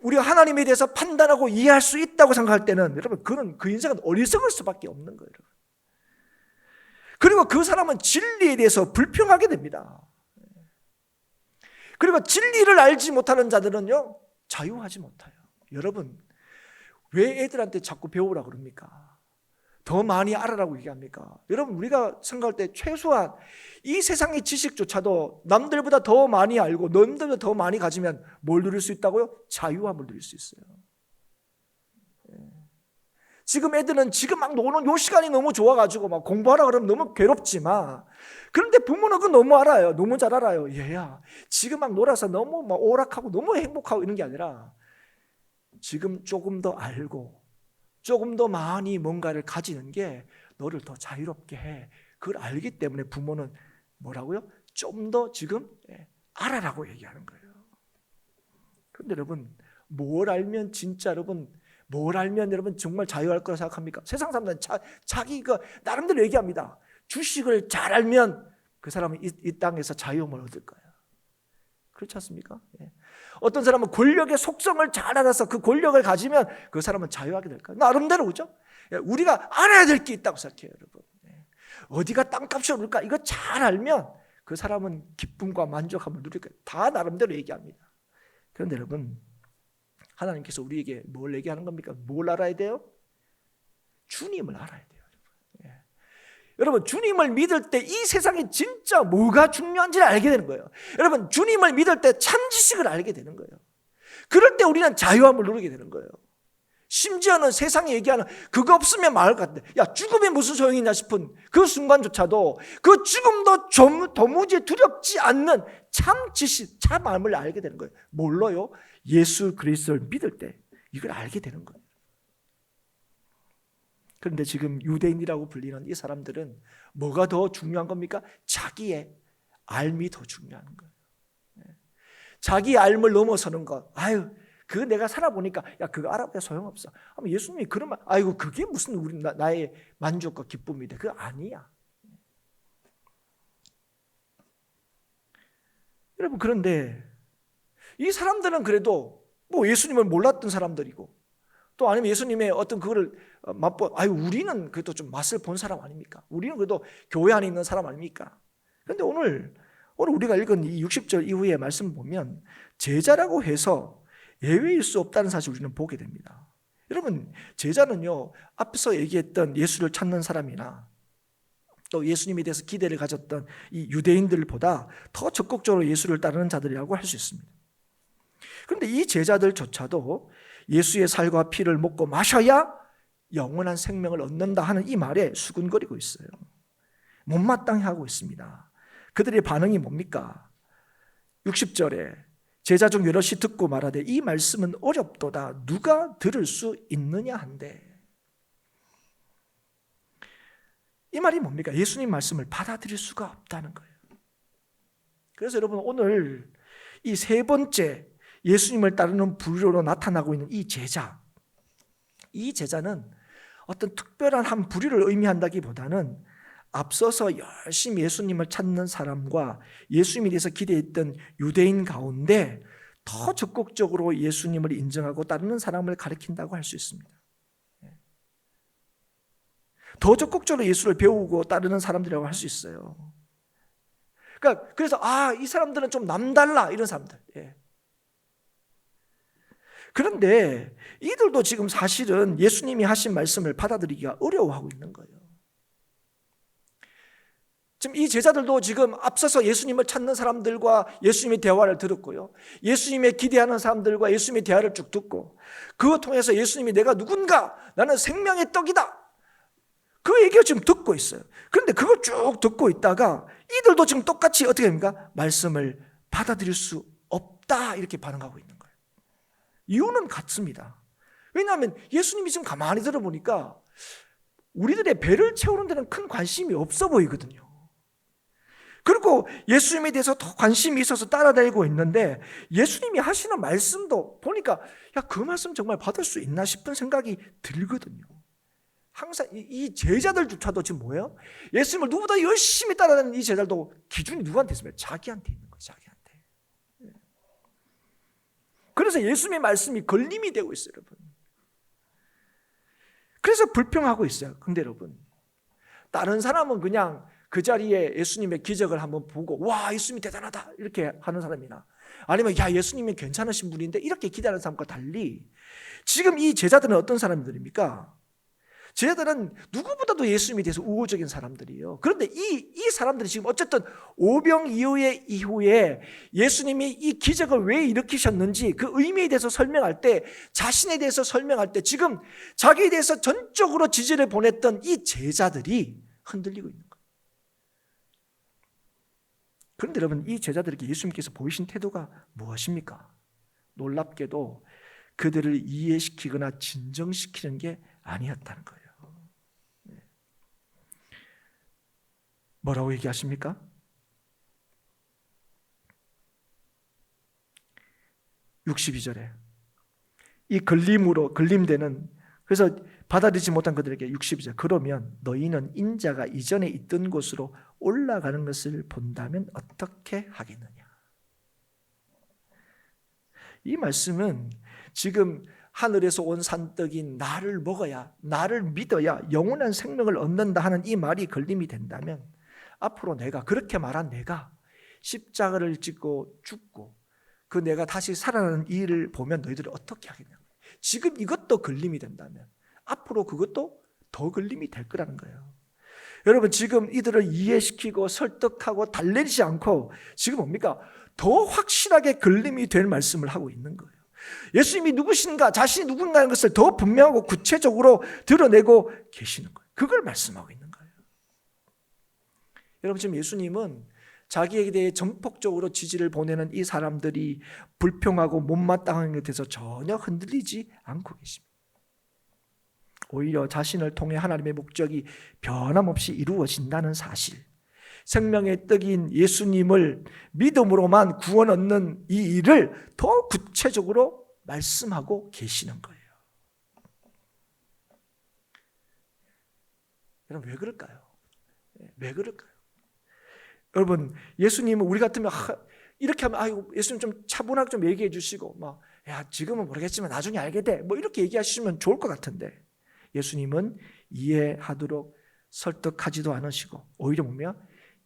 하나님에 대해서 판단하고 이해할 수 있다고 생각할 때는, 여러분, 그 인생은 어리석을 수밖에 없는 거예요. 그리고 그 사람은 진리에 대해서 불평하게 됩니다. 그리고 진리를 알지 못하는 자들은요, 자유하지 못해요. 여러분, 왜 애들한테 자꾸 배우라 그럽니까? 더 많이 알아라고 얘기합니까? 여러분, 우리가 생각할 때 최소한 이 세상의 지식조차도 남들보다 더 많이 알고 남들보다 더 많이 가지면 뭘 누릴 수 있다고요? 자유함을 누릴 수 있어요. 지금 애들은 지금 막 노는 요 시간이 너무 좋아가지고 막 공부하라 그러면 너무 괴롭지만, 그런데 부모는 그거 너무 알아요. 너무 잘 알아요. 얘야, 지금 막 놀아서 너무 막 오락하고 너무 행복하고 이런 게 아니라, 지금 조금 더 알고 조금 더 많이 뭔가를 가지는 게 너를 더 자유롭게 해. 그걸 알기 때문에 부모는 뭐라고요? 좀 더 지금 알아라고 얘기하는 거예요. 그런데 여러분, 뭘 알면 여러분 정말 자유할 거라 생각합니까? 세상 사람들은 자기가 나름대로 얘기합니다. 주식을 잘 알면 그 사람은 이 땅에서 자유함을 얻을 거예요. 그렇지 않습니까? 어떤 사람은 권력의 속성을 잘 알아서 그 권력을 가지면 그 사람은 자유하게 될 거예요. 나름대로, 그죠? 우리가 알아야 될 게 있다고 생각해요, 여러분. 어디가 땅값이 오를까? 이거 잘 알면 그 사람은 기쁨과 만족함을 누릴 거예요. 다 나름대로 얘기합니다. 그런데 여러분, 하나님께서 우리에게 뭘 얘기하는 겁니까? 뭘 알아야 돼요? 주님을 알아야 돼요. 여러분, 주님을 믿을 때 이 세상에 진짜 뭐가 중요한지를 알게 되는 거예요. 여러분, 주님을 믿을 때 참 지식을 알게 되는 거예요. 그럴 때 우리는 자유함을 누리게 되는 거예요. 심지어는 세상이 얘기하는 그거 없으면 말할 것 같은데, 야, 죽음이 무슨 소용이냐 싶은 그 순간조차도 그 죽음도 도무지 두렵지 않는 참 지식, 참 마음을 알게 되는 거예요. 뭘로요? 예수 그리스도를 믿을 때 이걸 알게 되는 거예요. 그런데 지금 유대인이라고 불리는 이 사람들은 뭐가 더 중요한 겁니까? 자기의 앓음이 더 중요한 거예요. 자기 앓음을 넘어서는 것. 아유, 그거 내가 살아보니까 야 그거 알아봐야 소용없어. 예수님이 그러면 아이고 그게 무슨 우리 나의 만족과 기쁨이 돼. 그거 아니야. 여러분 그런데 이 사람들은 그래도 뭐 예수님을 몰랐던 사람들이고 또 아니면 예수님의 어떤 그거를 우리는 그래도 좀 맛을 본 사람 아닙니까? 우리는 그래도 교회 안에 있는 사람 아닙니까? 그런데 오늘 우리가 읽은 이 60절 이후의 말씀 보면 제자라고 해서 예외일 수 없다는 사실 우리는 보게 됩니다. 여러분 제자는요 앞서 얘기했던 예수를 찾는 사람이나 또 예수님에 대해서 기대를 가졌던 이 유대인들보다 더 적극적으로 예수를 따르는 자들이라고 할 수 있습니다. 그런데 이 제자들조차도 예수의 살과 피를 먹고 마셔야 영원한 생명을 얻는다 하는 이 말에 수근거리고 있어요. 못마땅해 하고 있습니다. 그들의 반응이 뭡니까? 60절에 제자 중 여럿이 듣고 말하되 이 말씀은 어렵도다 누가 들을 수 있느냐 한데, 이 말이 뭡니까? 예수님 말씀을 받아들일 수가 없다는 거예요. 그래서 여러분 오늘 이 세 번째 예수님을 따르는 부류로 나타나고 있는 이 제자는 어떤 특별한 한 부류를 의미한다기보다는 앞서서 열심히 예수님을 찾는 사람과 예수님에 대해서 기대했던 유대인 가운데 더 적극적으로 예수님을 인정하고 따르는 사람을 가리킨다고 할 수 있습니다. 더 적극적으로 예수를 배우고 따르는 사람들이라고 할 수 있어요. 그래서 이 사람들은 좀 남달라 이런 사람들. 그런데 이들도 지금 사실은 예수님이 하신 말씀을 받아들이기가 어려워하고 있는 거예요. 지금 이 제자들도 지금 앞서서 예수님을 찾는 사람들과 예수님의 대화를 들었고요. 예수님의 기대하는 사람들과 예수님의 대화를 쭉 듣고 그것 통해서 예수님이 내가 누군가? 나는 생명의 떡이다. 그 얘기를 지금 듣고 있어요. 그런데 그걸 쭉 듣고 있다가 이들도 지금 똑같이 어떻게 합니까? 말씀을 받아들일 수 없다 이렇게 반응하고 있는 거예요. 이유는 같습니다. 왜냐하면 예수님이 지금 가만히 들어보니까 우리들의 배를 채우는 데는 큰 관심이 없어 보이거든요. 그리고 예수님에 대해서 더 관심이 있어서 따라다니고 있는데 예수님이 하시는 말씀도 보니까 그 말씀 정말 받을 수 있나 싶은 생각이 들거든요. 항상 이 제자들조차도 지금 뭐예요? 예수님을 누구보다 열심히 따라다니는 이 제자들도 기준이 누구한테 있습니까? 자기한테 있는 거예요. 자기한테. 그래서 예수님의 말씀이 걸림이 되고 있어요, 여러분. 그래서 불평하고 있어요. 근데 여러분, 다른 사람은 그냥 그 자리에 예수님의 기적을 한번 보고 와 예수님이 대단하다 이렇게 하는 사람이나 아니면 야 예수님이 괜찮으신 분인데 이렇게 기대하는 사람과 달리 지금 이 제자들은 어떤 사람들입니까? 제자들은 누구보다도 예수님에 대해서 우호적인 사람들이에요. 그런데 이 사람들이 지금 어쨌든 오병 이후에 예수님이 이 기적을 왜 일으키셨는지 그 의미에 대해서 설명할 때 자신에 대해서 설명할 때 지금 자기에 대해서 전적으로 지지를 보냈던 이 제자들이 흔들리고 있는 거예요. 그런데 여러분 이 제자들에게 예수님께서 보이신 태도가 무엇입니까? 놀랍게도 그들을 이해시키거나 진정시키는 게 아니었다는 거예요. 뭐라고 얘기하십니까? 62절에 이 걸림되는 그래서 받아들이지 못한 그들에게 62절 그러면 너희는 인자가 이전에 있던 곳으로 올라가는 것을 본다면 어떻게 하겠느냐. 이 말씀은 지금 하늘에서 온 산떡인 나를 먹어야 나를 믿어야 영원한 생명을 얻는다 하는 이 말이 걸림이 된다면 앞으로 내가 그렇게 말한 내가 십자가를 짓고 죽고 그 내가 다시 살아나는 이 일을 보면 너희들이 어떻게 하겠냐. 지금 이것도 걸림이 된다면 앞으로 그것도 더 걸림이 될 거라는 거예요. 여러분 지금 이들을 이해시키고 설득하고 달래지 않고 지금 뭡니까? 더 확실하게 걸림이 될 말씀을 하고 있는 거예요. 예수님이 누구신가 자신이 누군가라는 것을 더 분명하고 구체적으로 드러내고 계시는 거예요. 그걸 말씀하고 있는 거예요. 여러분 지금 예수님은 자기에게 대해 전폭적으로 지지를 보내는 이 사람들이 불평하고 못마땅한 것에서 전혀 흔들리지 않고 계십니다. 오히려 자신을 통해 하나님의 목적이 변함없이 이루어진다는 사실, 생명의 떡인 예수님을 믿음으로만 구원 얻는 이 일을 더 구체적으로 말씀하고 계시는 거예요. 여러분, 왜 그럴까요? 왜 그럴까요? 여러분, 예수님은 우리 같으면 이렇게 하면 아이고 예수님 좀 차분하게 좀 얘기해 주시고 막 야 지금은 모르겠지만 나중에 알게 돼 뭐 이렇게 얘기하시면 좋을 것 같은데, 예수님은 이해하도록 설득하지도 않으시고 오히려 보면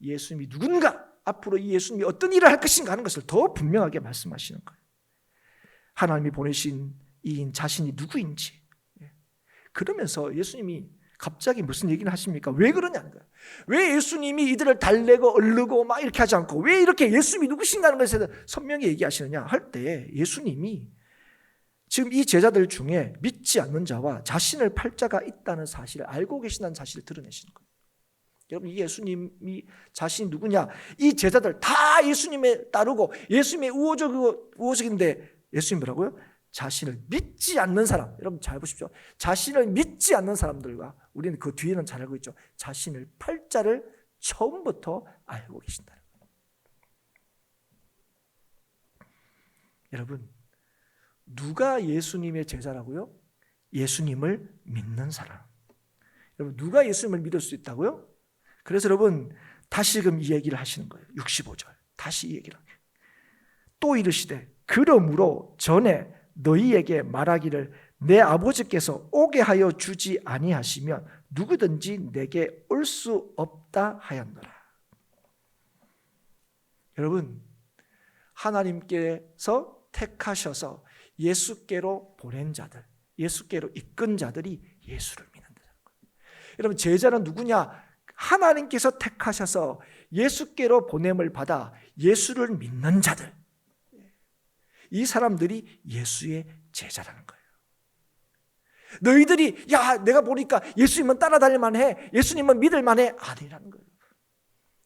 예수님이 누군가, 앞으로 이 예수님이 어떤 일을 할 것인가 하는 것을 더 분명하게 말씀하시는 거예요. 하나님이 보내신 이인 자신이 누구인지. 그러면서 예수님이 갑자기 무슨 얘기를 하십니까? 왜 그러냐는 거예요. 왜 예수님이 이들을 달래고 얼르고 막 이렇게 하지 않고 왜 이렇게 예수님이 누구신가 하는 것에 대해서 선명히 얘기하시느냐 할 때, 예수님이 지금 이 제자들 중에 믿지 않는 자와 자신을 팔 자가 있다는 사실을 알고 계신다는 사실을 드러내시는 거예요. 여러분, 이 예수님이 자신이 누구냐? 이 제자들 다 예수님에 따르고 예수님의 우호적인데 예수님 뭐라고요? 자신을 믿지 않는 사람, 여러분 잘 보십시오. 자신을 믿지 않는 사람들과 우리는 그 뒤에는 잘 알고 있죠. 자신을 팔 자를 처음부터 알고 계신다는 거예요. 여러분, 누가 예수님의 제자라고요? 예수님을 믿는 사람. 여러분, 누가 예수님을 믿을 수 있다고요? 그래서 여러분 다시금 이 얘기를 하시는 거예요. 65절 다시 이 얘기를 합니다. 또 이르시되 그러므로 전에 너희에게 말하기를 내 아버지께서 오게 하여 주지 아니하시면 누구든지 내게 올 수 없다 하였노라. 여러분, 하나님께서 택하셔서 예수께로 보낸 자들, 예수께로 이끈 자들이 예수를 믿는다는 거예요. 여러분, 제자는 누구냐? 하나님께서 택하셔서 예수께로 보냄을 받아 예수를 믿는 자들, 이 사람들이 예수의 제자라는 거예요. 너희들이 야 내가 보니까 예수님은 따라다닐 만해, 예수님은 믿을 만해, 아니라는 거예요.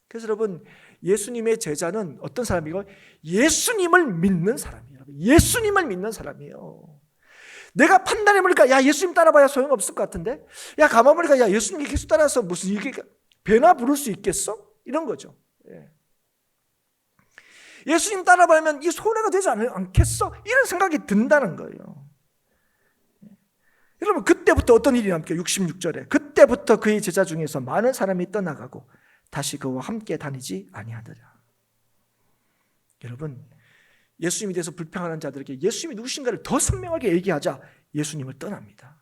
그래서 여러분, 예수님의 제자는 어떤 사람이고? 예수님을 믿는 사람이에요. 예수님을 믿는 사람이에요. 내가 판단해보니까 야 예수님 따라봐야 소용없을 것 같은데, 야 가만 보니까 야 예수님 계속 따라서 무슨 이게 배나 부를 수 있겠어? 이런 거죠. 예수님 따라가면 이 손해가 되지 않겠어? 이런 생각이 든다는 거예요. 여러분, 그때부터 어떤 일이 남겨? 66절에 그때부터 그의 제자 중에서 많은 사람이 떠나가고 다시 그와 함께 다니지 아니하더라. 여러분, 예수님에 대해서 불평하는 자들에게 예수님이 누구신가를 더 선명하게 얘기하자 예수님을 떠납니다.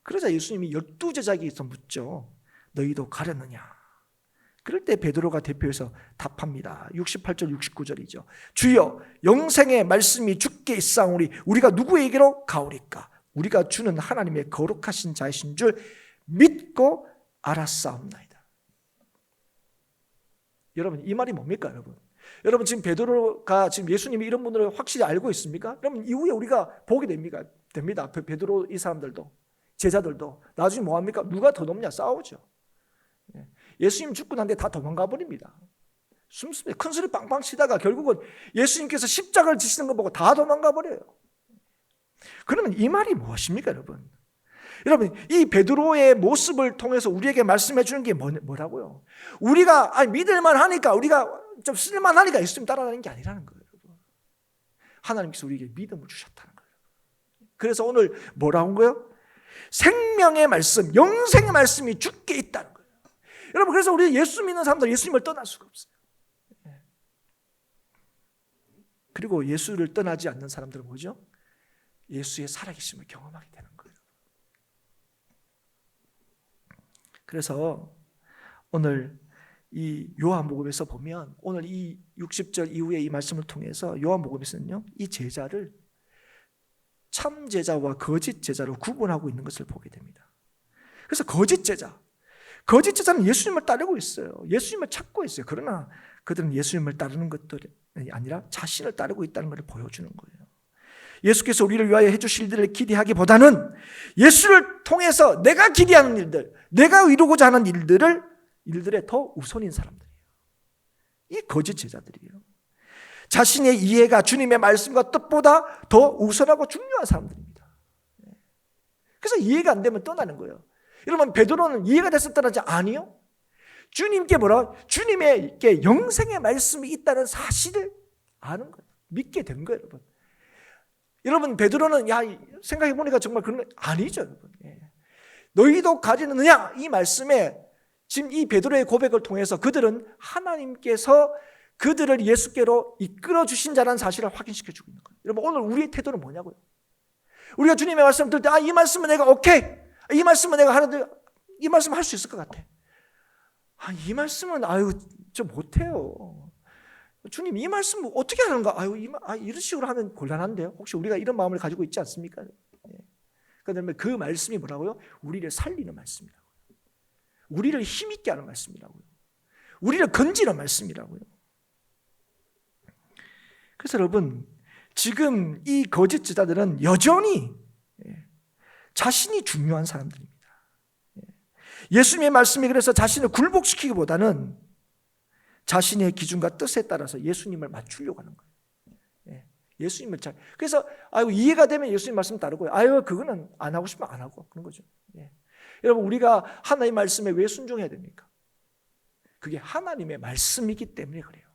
그러자 예수님이 12제자에게서 묻죠. 너희도 가렸느냐? 그럴 때 베드로가 대표해서 답합니다. 68절 69절이죠. 주여, 영생의 말씀이 주께 있사오니 우리가 누구에게로 가오리까? 우리가 주는 하나님의 거룩하신 자이신 줄 믿고 알았사옵나이다. 여러분, 이 말이 뭡니까? 여러분 지금 베드로가 지금 예수님이 이런 분들을 확실히 알고 있습니까? 여러분, 이후에 우리가 보게 됩니다. 베드로 이 사람들도, 제자들도 나중에 뭐합니까? 누가 더 높냐? 싸우죠. 예수님 죽고 난 뒤에 다 도망가 버립니다. 숨습니다. 큰 소리 빵빵 치다가 결국은 예수님께서 십자가를 지시는 거 보고 다 도망가 버려요. 그러면 이 말이 무엇입니까, 여러분? 여러분, 이 베드로의 모습을 통해서 우리에게 말씀해 주는 게 뭐라고요? 우리가 믿을만 하니까, 우리가 좀 쓸만 하니까 예수님 따라다니는 게 아니라는 거예요. 하나님께서 우리에게 믿음을 주셨다는 거예요. 그래서 오늘 뭐라고 한 거예요? 생명의 말씀, 영생의 말씀이 주께 있다는 거예요. 여러분, 그래서 우리 예수 믿는 사람들 예수님을 떠날 수가 없어요. 그리고 예수를 떠나지 않는 사람들은 뭐죠? 예수의 살아계심을 경험하게 되는 거예요. 그래서 오늘 이 요한복음에서 보면, 오늘 이 60절 이후에 이 말씀을 통해서 요한복음에서는요, 이 제자를 참 제자와 거짓 제자로 구분하고 있는 것을 보게 됩니다. 그래서 거짓 제자는 예수님을 따르고 있어요. 예수님을 찾고 있어요. 그러나 그들은 예수님을 따르는 것들이 아니라 자신을 따르고 있다는 것을 보여주는 거예요. 예수께서 우리를 위하여 해주실 일들을 기대하기보다는 예수를 통해서 내가 기대하는 일들, 내가 이루고자 하는 일들에 더 우선인 사람들이에요. 이 거짓 제자들이에요. 자신의 이해가 주님의 말씀과 뜻보다 더 우선하고 중요한 사람들입니다. 그래서 이해가 안 되면 떠나는 거예요. 여러분, 베드로는 이해가 돼서 떠나지 아니요. 주님께 뭐라? 주님에게 영생의 말씀이 있다는 사실을 아는 거예요. 믿게 된 거예요, 여러분. 여러분, 베드로는 생각해 보니까 정말 그런 거 아니죠, 여러분. 너희도 가지느냐? 이 말씀에 지금 이 베드로의 고백을 통해서 그들은 하나님께서 그들을 예수께로 이끌어 주신 자라는 사실을 확인시켜 주고 있는 거예요. 여러분, 오늘 우리의 태도는 뭐냐고요? 우리가 주님의 말씀을 들을 때 이 말씀은 내가 오케이, 이 말씀은 내가 하는데 이 말씀 할 수 있을 것 같아. 이 말씀은 좀 못해요. 주님, 이 말씀 어떻게 하는가? 이런 식으로 하면 곤란한데요. 혹시 우리가 이런 마음을 가지고 있지 않습니까? 그다음에 그 말씀이 뭐라고요? 우리를 살리는 말씀이라고요. 우리를 힘있게 하는 말씀이라고요. 우리를 건지는 말씀이라고요. 그래서 여러분, 지금 이 거짓 제자들은 여전히 자신이 중요한 사람들입니다. 예수님의 말씀이 그래서 자신을 굴복시키기보다는 자신의 기준과 뜻에 따라서 예수님을 맞추려고 하는 거예요. 예수님을 그래서 이해가 되면 예수님 말씀 따르고요. 그거는 안 하고 싶으면 안 하고 그런 거죠. 여러분, 우리가 하나님의 말씀에 왜 순종해야 됩니까? 그게 하나님의 말씀이기 때문에 그래요.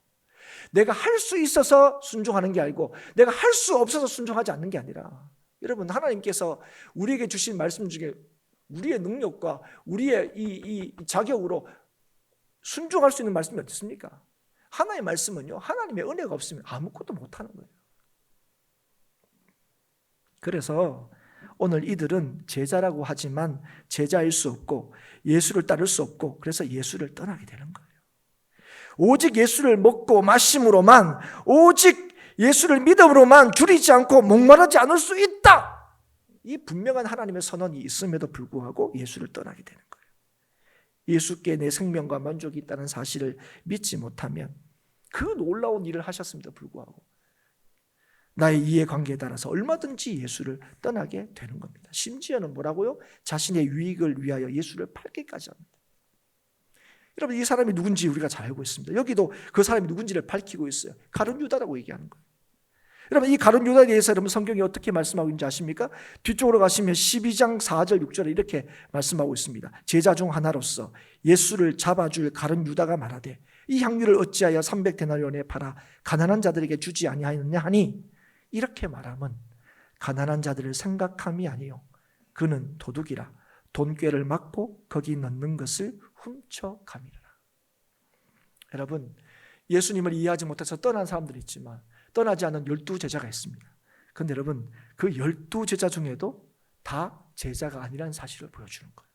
내가 할 수 있어서 순종하는 게 아니고 내가 할 수 없어서 순종하지 않는 게 아니라, 여러분, 하나님께서 우리에게 주신 말씀 중에 우리의 능력과 우리의 이 자격으로 순종할 수 있는 말씀이 어디 있습니까? 하나님의 말씀은요, 하나님의 은혜가 없으면 아무것도 못하는 거예요. 그래서 오늘 이들은 제자라고 하지만 제자일 수 없고 예수를 따를 수 없고, 그래서 예수를 떠나게 되는 거예요. 오직 예수를 먹고 마심으로만, 오직 예수를 믿음으로만 줄이지 않고 목마르지 않을 수 있다, 이 분명한 하나님의 선언이 있음에도 불구하고 예수를 떠나게 되는 거예요. 예수께 내 생명과 만족이 있다는 사실을 믿지 못하면 그 놀라운 일을 하셨음에도 불구하고 나의 이해관계에 따라서 얼마든지 예수를 떠나게 되는 겁니다. 심지어는 뭐라고요? 자신의 유익을 위하여 예수를 팔기까지 합니다. 여러분, 이 사람이 누군지 우리가 잘 알고 있습니다. 여기도 그 사람이 누군지를 밝히고 있어요. 가룟 유다라고 얘기하는 거예요. 여러분, 이 가룟 유다에 대해서 여러분 성경이 어떻게 말씀하고 있는지 아십니까? 뒤쪽으로 가시면 12장 4절 6절에 이렇게 말씀하고 있습니다. 제자 중 하나로서 예수를 잡아줄 가룟 유다가 말하되 이 향유를 어찌하여 300데나리온에 팔아 가난한 자들에게 주지 아니하였느냐 하니, 이렇게 말하면 가난한 자들을 생각함이 아니요 그는 도둑이라 돈꾀를 막고 거기 넣는 것을 훔쳐가미라. 여러분, 예수님을 이해하지 못해서 떠난 사람들이 있지만 떠나지 않은 12제자가 있습니다. 그런데 여러분, 그 12제자 중에도 다 제자가 아니라는 사실을 보여주는 거예요.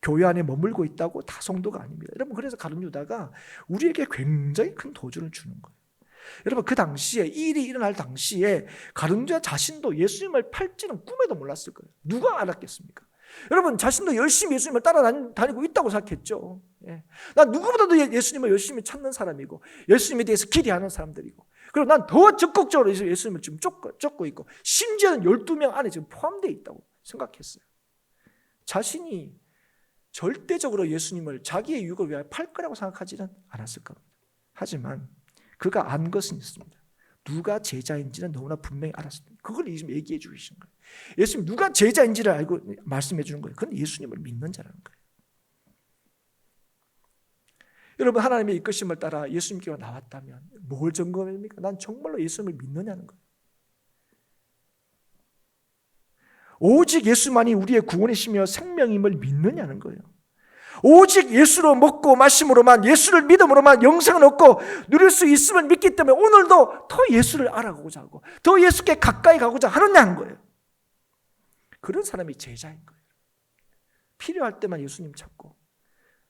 교회 안에 머물고 있다고 다 성도가 아닙니다. 여러분, 그래서 가룟 유다가 우리에게 굉장히 큰 도전을 주는 거예요. 여러분, 그 당시에 이 일이 일어날 당시에 가룟 유다 자신도 예수님을 팔지는 꿈에도 몰랐을 거예요. 누가 알았겠습니까? 여러분, 자신도 열심히 예수님을 따라다니고 있다고 생각했죠. 난 누구보다도 예수님을 열심히 찾는 사람이고 예수님에 대해서 기대하는 사람들이고, 그리고 난 더 적극적으로 예수님을 지금 쫓고 있고, 심지어는 12명 안에 지금 포함되어 있다고 생각했어요. 자신이 절대적으로 예수님을 자기의 유익을 위하여 팔 거라고 생각하지는 않았을 겁니다. 하지만 그가 안 것은 있습니다. 누가 제자인지는 너무나 분명히 알았습니다. 그걸 지금 얘기해 주시는 거예요. 예수님 누가 제자인지를 알고 말씀해 주는 거예요. 그건 예수님을 믿는 자라는 거예요. 여러분, 하나님의 이끄심을 따라 예수님께로 나왔다면 뭘 점검합니까? 난 정말로 예수님을 믿느냐는 거예요. 오직 예수만이 우리의 구원이시며 생명임을 믿느냐는 거예요. 오직 예수로 먹고 마심으로만, 예수를 믿음으로만 영생을 얻고 누릴 수 있음을 믿기 때문에 오늘도 더 예수를 알아가고자 하고 더 예수께 가까이 가고자 하느냐는 거예요. 그런 사람이 제자인 거예요. 필요할 때만 예수님 찾고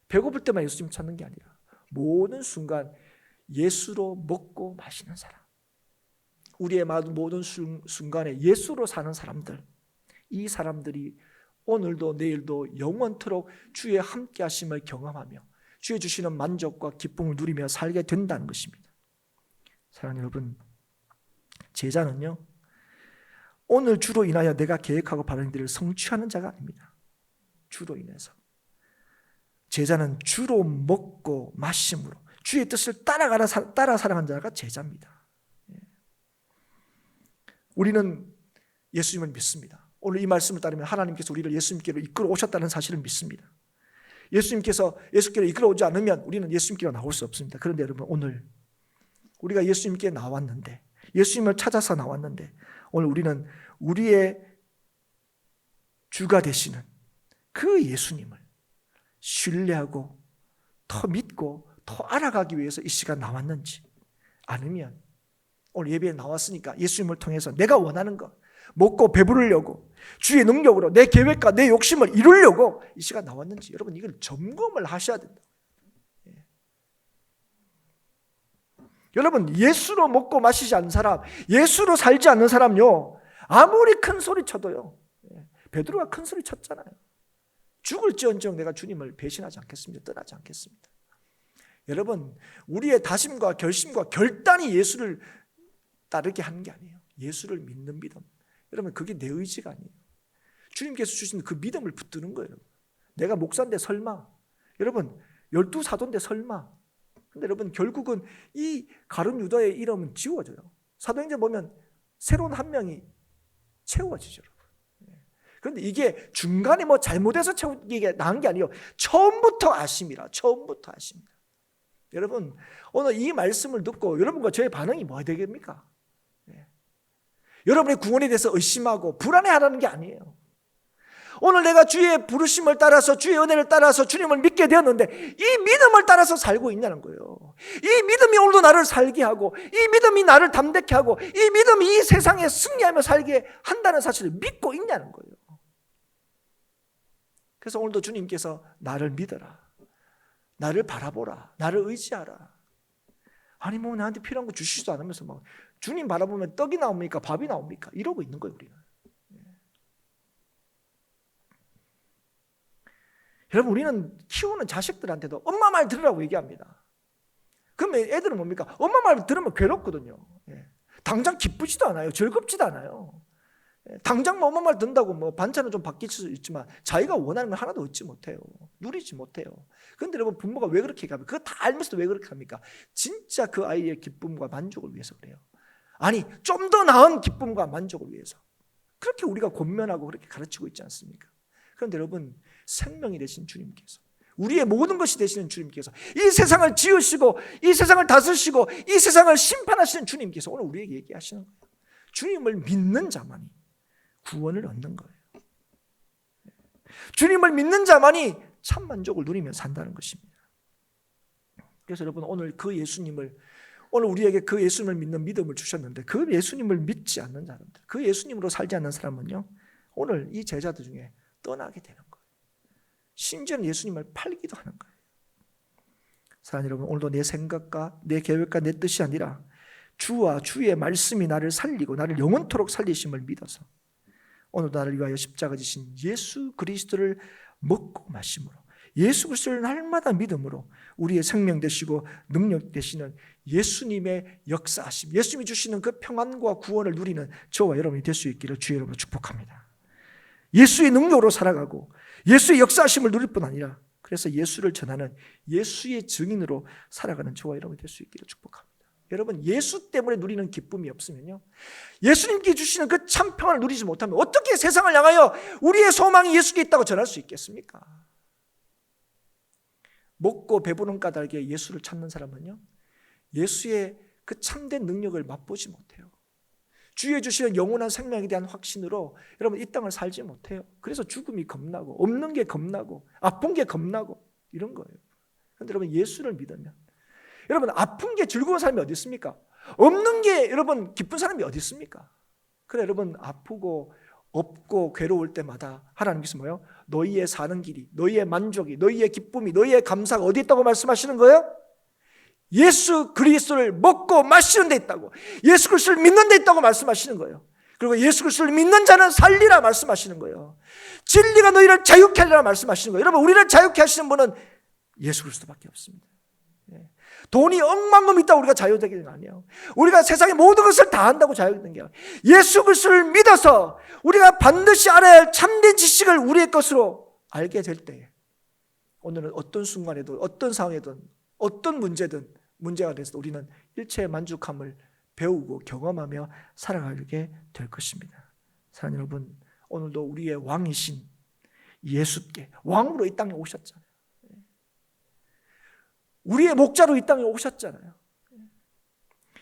배고플 때만 예수님 찾는 게 아니라 모든 순간 예수로 먹고 마시는 사람, 우리의 모든 순간에 예수로 사는 사람들, 이 사람들이 오늘도 내일도 영원토록 주의 함께 하심을 경험하며 주의 주시는 만족과 기쁨을 누리며 살게 된다는 것입니다. 사랑하는 여러분, 제자는요, 오늘 주로 인하여 내가 계획하고 바라는 일을 성취하는 자가 아닙니다. 주로 인해서. 제자는 주로 먹고 마심으로 주의 뜻을 따라 살아가는 자가 제자입니다. 우리는 예수님을 믿습니다. 오늘 이 말씀을 따르면 하나님께서 우리를 예수님께로 이끌어 오셨다는 사실을 믿습니다. 예수께로 이끌어오지 않으면 우리는 예수님께로 나올 수 없습니다. 그런데 여러분, 오늘 우리가 예수님께 나왔는데, 예수님을 찾아서 나왔는데, 오늘 우리는 우리의 주가 되시는 그 예수님을 신뢰하고 더 믿고 더 알아가기 위해서 이 시간 나왔는지, 아니면 오늘 예배에 나왔으니까 예수님을 통해서 내가 원하는 것, 먹고 배부르려고 주의 능력으로 내 계획과 내 욕심을 이루려고 이 시간 나왔는지, 여러분 이걸 점검을 하셔야 된다. 여러분, 예수로 먹고 마시지 않는 사람, 예수로 살지 않는 사람요, 아무리 큰 소리 쳐도요, 베드로가 큰 소리 쳤잖아요. 죽을지언정 내가 주님을 배신하지 않겠습니다. 떠나지 않겠습니다. 여러분, 우리의 다짐과 결심과 결단이 예수를 따르게 하는 게 아니에요. 예수를 믿는 믿음. 여러분, 그게 내 의지가 아니에요. 주님께서 주신 그 믿음을 붙드는 거예요. 내가 목사인데 설마, 여러분 12사도인데 설마. 근데 여러분, 결국은 이 가룟 유다의 이름은 지워져요. 사도행전 보면 새로운 한 명이 채워지죠. 그런데 이게 중간에 뭐 잘못해서 채우기가 나은 게 아니에요. 처음부터 아심이라. 처음부터 아십니다. 여러분, 오늘 이 말씀을 듣고 여러분과 저의 반응이 뭐가 되겠습니까? 여러분의 구원에 대해서 의심하고 불안해하라는 게 아니에요. 오늘 내가 주의 부르심을 따라서, 주의 은혜를 따라서 주님을 믿게 되었는데 이 믿음을 따라서 살고 있냐는 거예요. 이 믿음이 오늘도 나를 살게 하고, 이 믿음이 나를 담대케 하고, 이 믿음이 이 세상에 승리하며 살게 한다는 사실을 믿고 있냐는 거예요. 그래서 오늘도 주님께서 나를 믿어라, 나를 바라보라, 나를 의지하라. 아니 뭐 나한테 필요한 거 주시지도 않으면서 막 주님 바라보면 떡이 나옵니까? 밥이 나옵니까? 이러고 있는 거예요, 우리는. 여러분, 우리는 키우는 자식들한테도 엄마 말 들으라고 얘기합니다. 그러면 애들은 뭡니까? 엄마 말 들으면 괴롭거든요. 당장 기쁘지도 않아요. 즐겁지도 않아요. 당장 뭐 엄마 말 듣는다고 뭐 반찬은 좀 바뀔 수 있지만 자기가 원하는 걸 하나도 얻지 못해요. 누리지 못해요. 그런데 여러분, 부모가 왜 그렇게 합니까? 그거 다 알면서도 왜 그렇게 합니까? 진짜 그 아이의 기쁨과 만족을 위해서 그래요. 아니, 좀 더 나은 기쁨과 만족을 위해서. 그렇게 우리가 권면하고 그렇게 가르치고 있지 않습니까? 그런데 여러분, 생명이 되신 주님께서, 우리의 모든 것이 되시는 주님께서, 이 세상을 지으시고 이 세상을 다스리시고 이 세상을 심판하시는 주님께서 오늘 우리에게 얘기하시는 거예요. 주님을 믿는 자만이 구원을 얻는 거예요. 주님을 믿는 자만이 참 만족을 누리며 산다는 것입니다. 그래서 여러분, 오늘 그 예수님을, 오늘 우리에게 그 예수님을 믿는 믿음을 주셨는데 그 예수님을 믿지 않는 사람들, 그 예수님으로 살지 않는 사람은요, 오늘 이 제자들 중에 떠나게 되는 거예요. 심지어는 예수님을 팔기도 하는 거예요. 사랑하는 여러분, 오늘도 내 생각과 내 계획과 내 뜻이 아니라 주와 주의 말씀이 나를 살리고 나를 영원토록 살리심을 믿어서 오늘 나를 위하여 십자가 지신 예수 그리스도를 먹고 마심으로, 예수 그리스도를 날마다 믿음으로 우리의 생명 되시고 능력 되시는 예수님의 역사하심, 예수님이 주시는 그 평안과 구원을 누리는 저와 여러분이 될 수 있기를 주의 이름으로 축복합니다. 예수의 능력으로 살아가고 예수의 역사하심을 누릴 뿐 아니라, 그래서 예수를 전하는 예수의 증인으로 살아가는 저와 여러분이 될 수 있기를 축복합니다. 여러분, 예수 때문에 누리는 기쁨이 없으면요, 예수님께 주시는 그 참 평안을 누리지 못하면 어떻게 세상을 향하여 우리의 소망이 예수께 있다고 전할 수 있겠습니까? 먹고 배부른 까닭에 예수를 찾는 사람은요, 예수의 그 참된 능력을 맛보지 못해요. 주의 주시는 영원한 생명에 대한 확신으로 여러분 이 땅을 살지 못해요. 그래서 죽음이 겁나고, 없는 게 겁나고, 아픈 게 겁나고, 이런 거예요. 그런데 여러분, 예수를 믿으면, 여러분, 아픈 게 즐거운 사람이 어디 있습니까? 없는 게 여러분 기쁜 사람이 어디 있습니까? 그래, 여러분, 아프고 없고 괴로울 때마다 하나님께서 뭐예요? 너희의 사는 길이, 너희의 만족이, 너희의 기쁨이, 너희의 감사가 어디 있다고 말씀하시는 거예요? 예수 그리스도를 먹고 마시는 데 있다고, 예수 그리스도를 믿는 데 있다고 말씀하시는 거예요. 그리고 예수 그리스도를 믿는 자는 살리라 말씀하시는 거예요. 진리가 너희를 자유케 하리라 말씀하시는 거예요. 여러분, 우리를 자유케 하시는 분은 예수 그리스도밖에 없습니다. 돈이 억만금 있다고 우리가 자유되는 게 아니에요. 우리가 세상의 모든 것을 다 한다고 자유되는 게 아니에요. 예수 그리스도를 믿어서 우리가 반드시 알아야 할 참된 지식을 우리의 것으로 알게 될 때, 오늘은 어떤 순간에도, 어떤 상황에든, 어떤 문제가 돼서 우리는 일체의 만족함을 배우고 경험하며 살아가게 될 것입니다. 사랑하는 여러분, 오늘도 우리의 왕이신 예수께 왕으로 이 땅에 오셨잖아요. 우리의 목자로 이 땅에 오셨잖아요.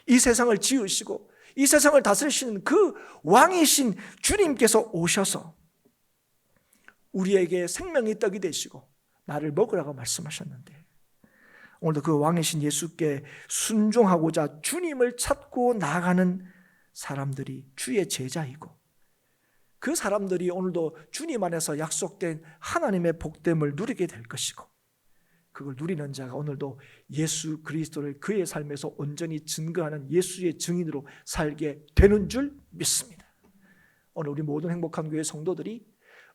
이 세상을 지으시고 이 세상을 다스리시는 그 왕이신 주님께서 오셔서 우리에게 생명의 떡이 되시고 나를 먹으라고 말씀하셨는데, 오늘도 그 왕이신 예수께 순종하고자 주님을 찾고 나아가는 사람들이 주의 제자이고, 그 사람들이 오늘도 주님 안에서 약속된 하나님의 복됨을 누리게 될 것이고, 그걸 누리는 자가 오늘도 예수 그리스도를 그의 삶에서 온전히 증거하는 예수의 증인으로 살게 되는 줄 믿습니다. 오늘 우리 모든 행복한 교회 성도들이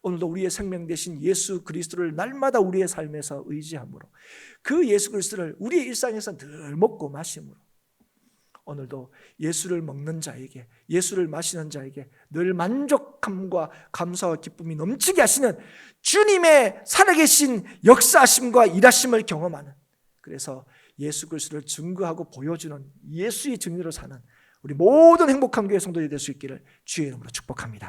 오늘도 우리의 생명 되신 예수 그리스도를 날마다 우리의 삶에서 의지함으로, 그 예수 그리스도를 우리의 일상에서 늘 먹고 마심으로, 오늘도 예수를 먹는 자에게, 예수를 마시는 자에게 늘 만족함과 감사와 기쁨이 넘치게 하시는 주님의 살아계신 역사하심과 일하심을 경험하는, 그래서 예수 그리스도를 증거하고 보여주는 예수의 증인으로 사는 우리 모든 행복한 교회 성도들이 될 수 있기를 주의 이름으로 축복합니다.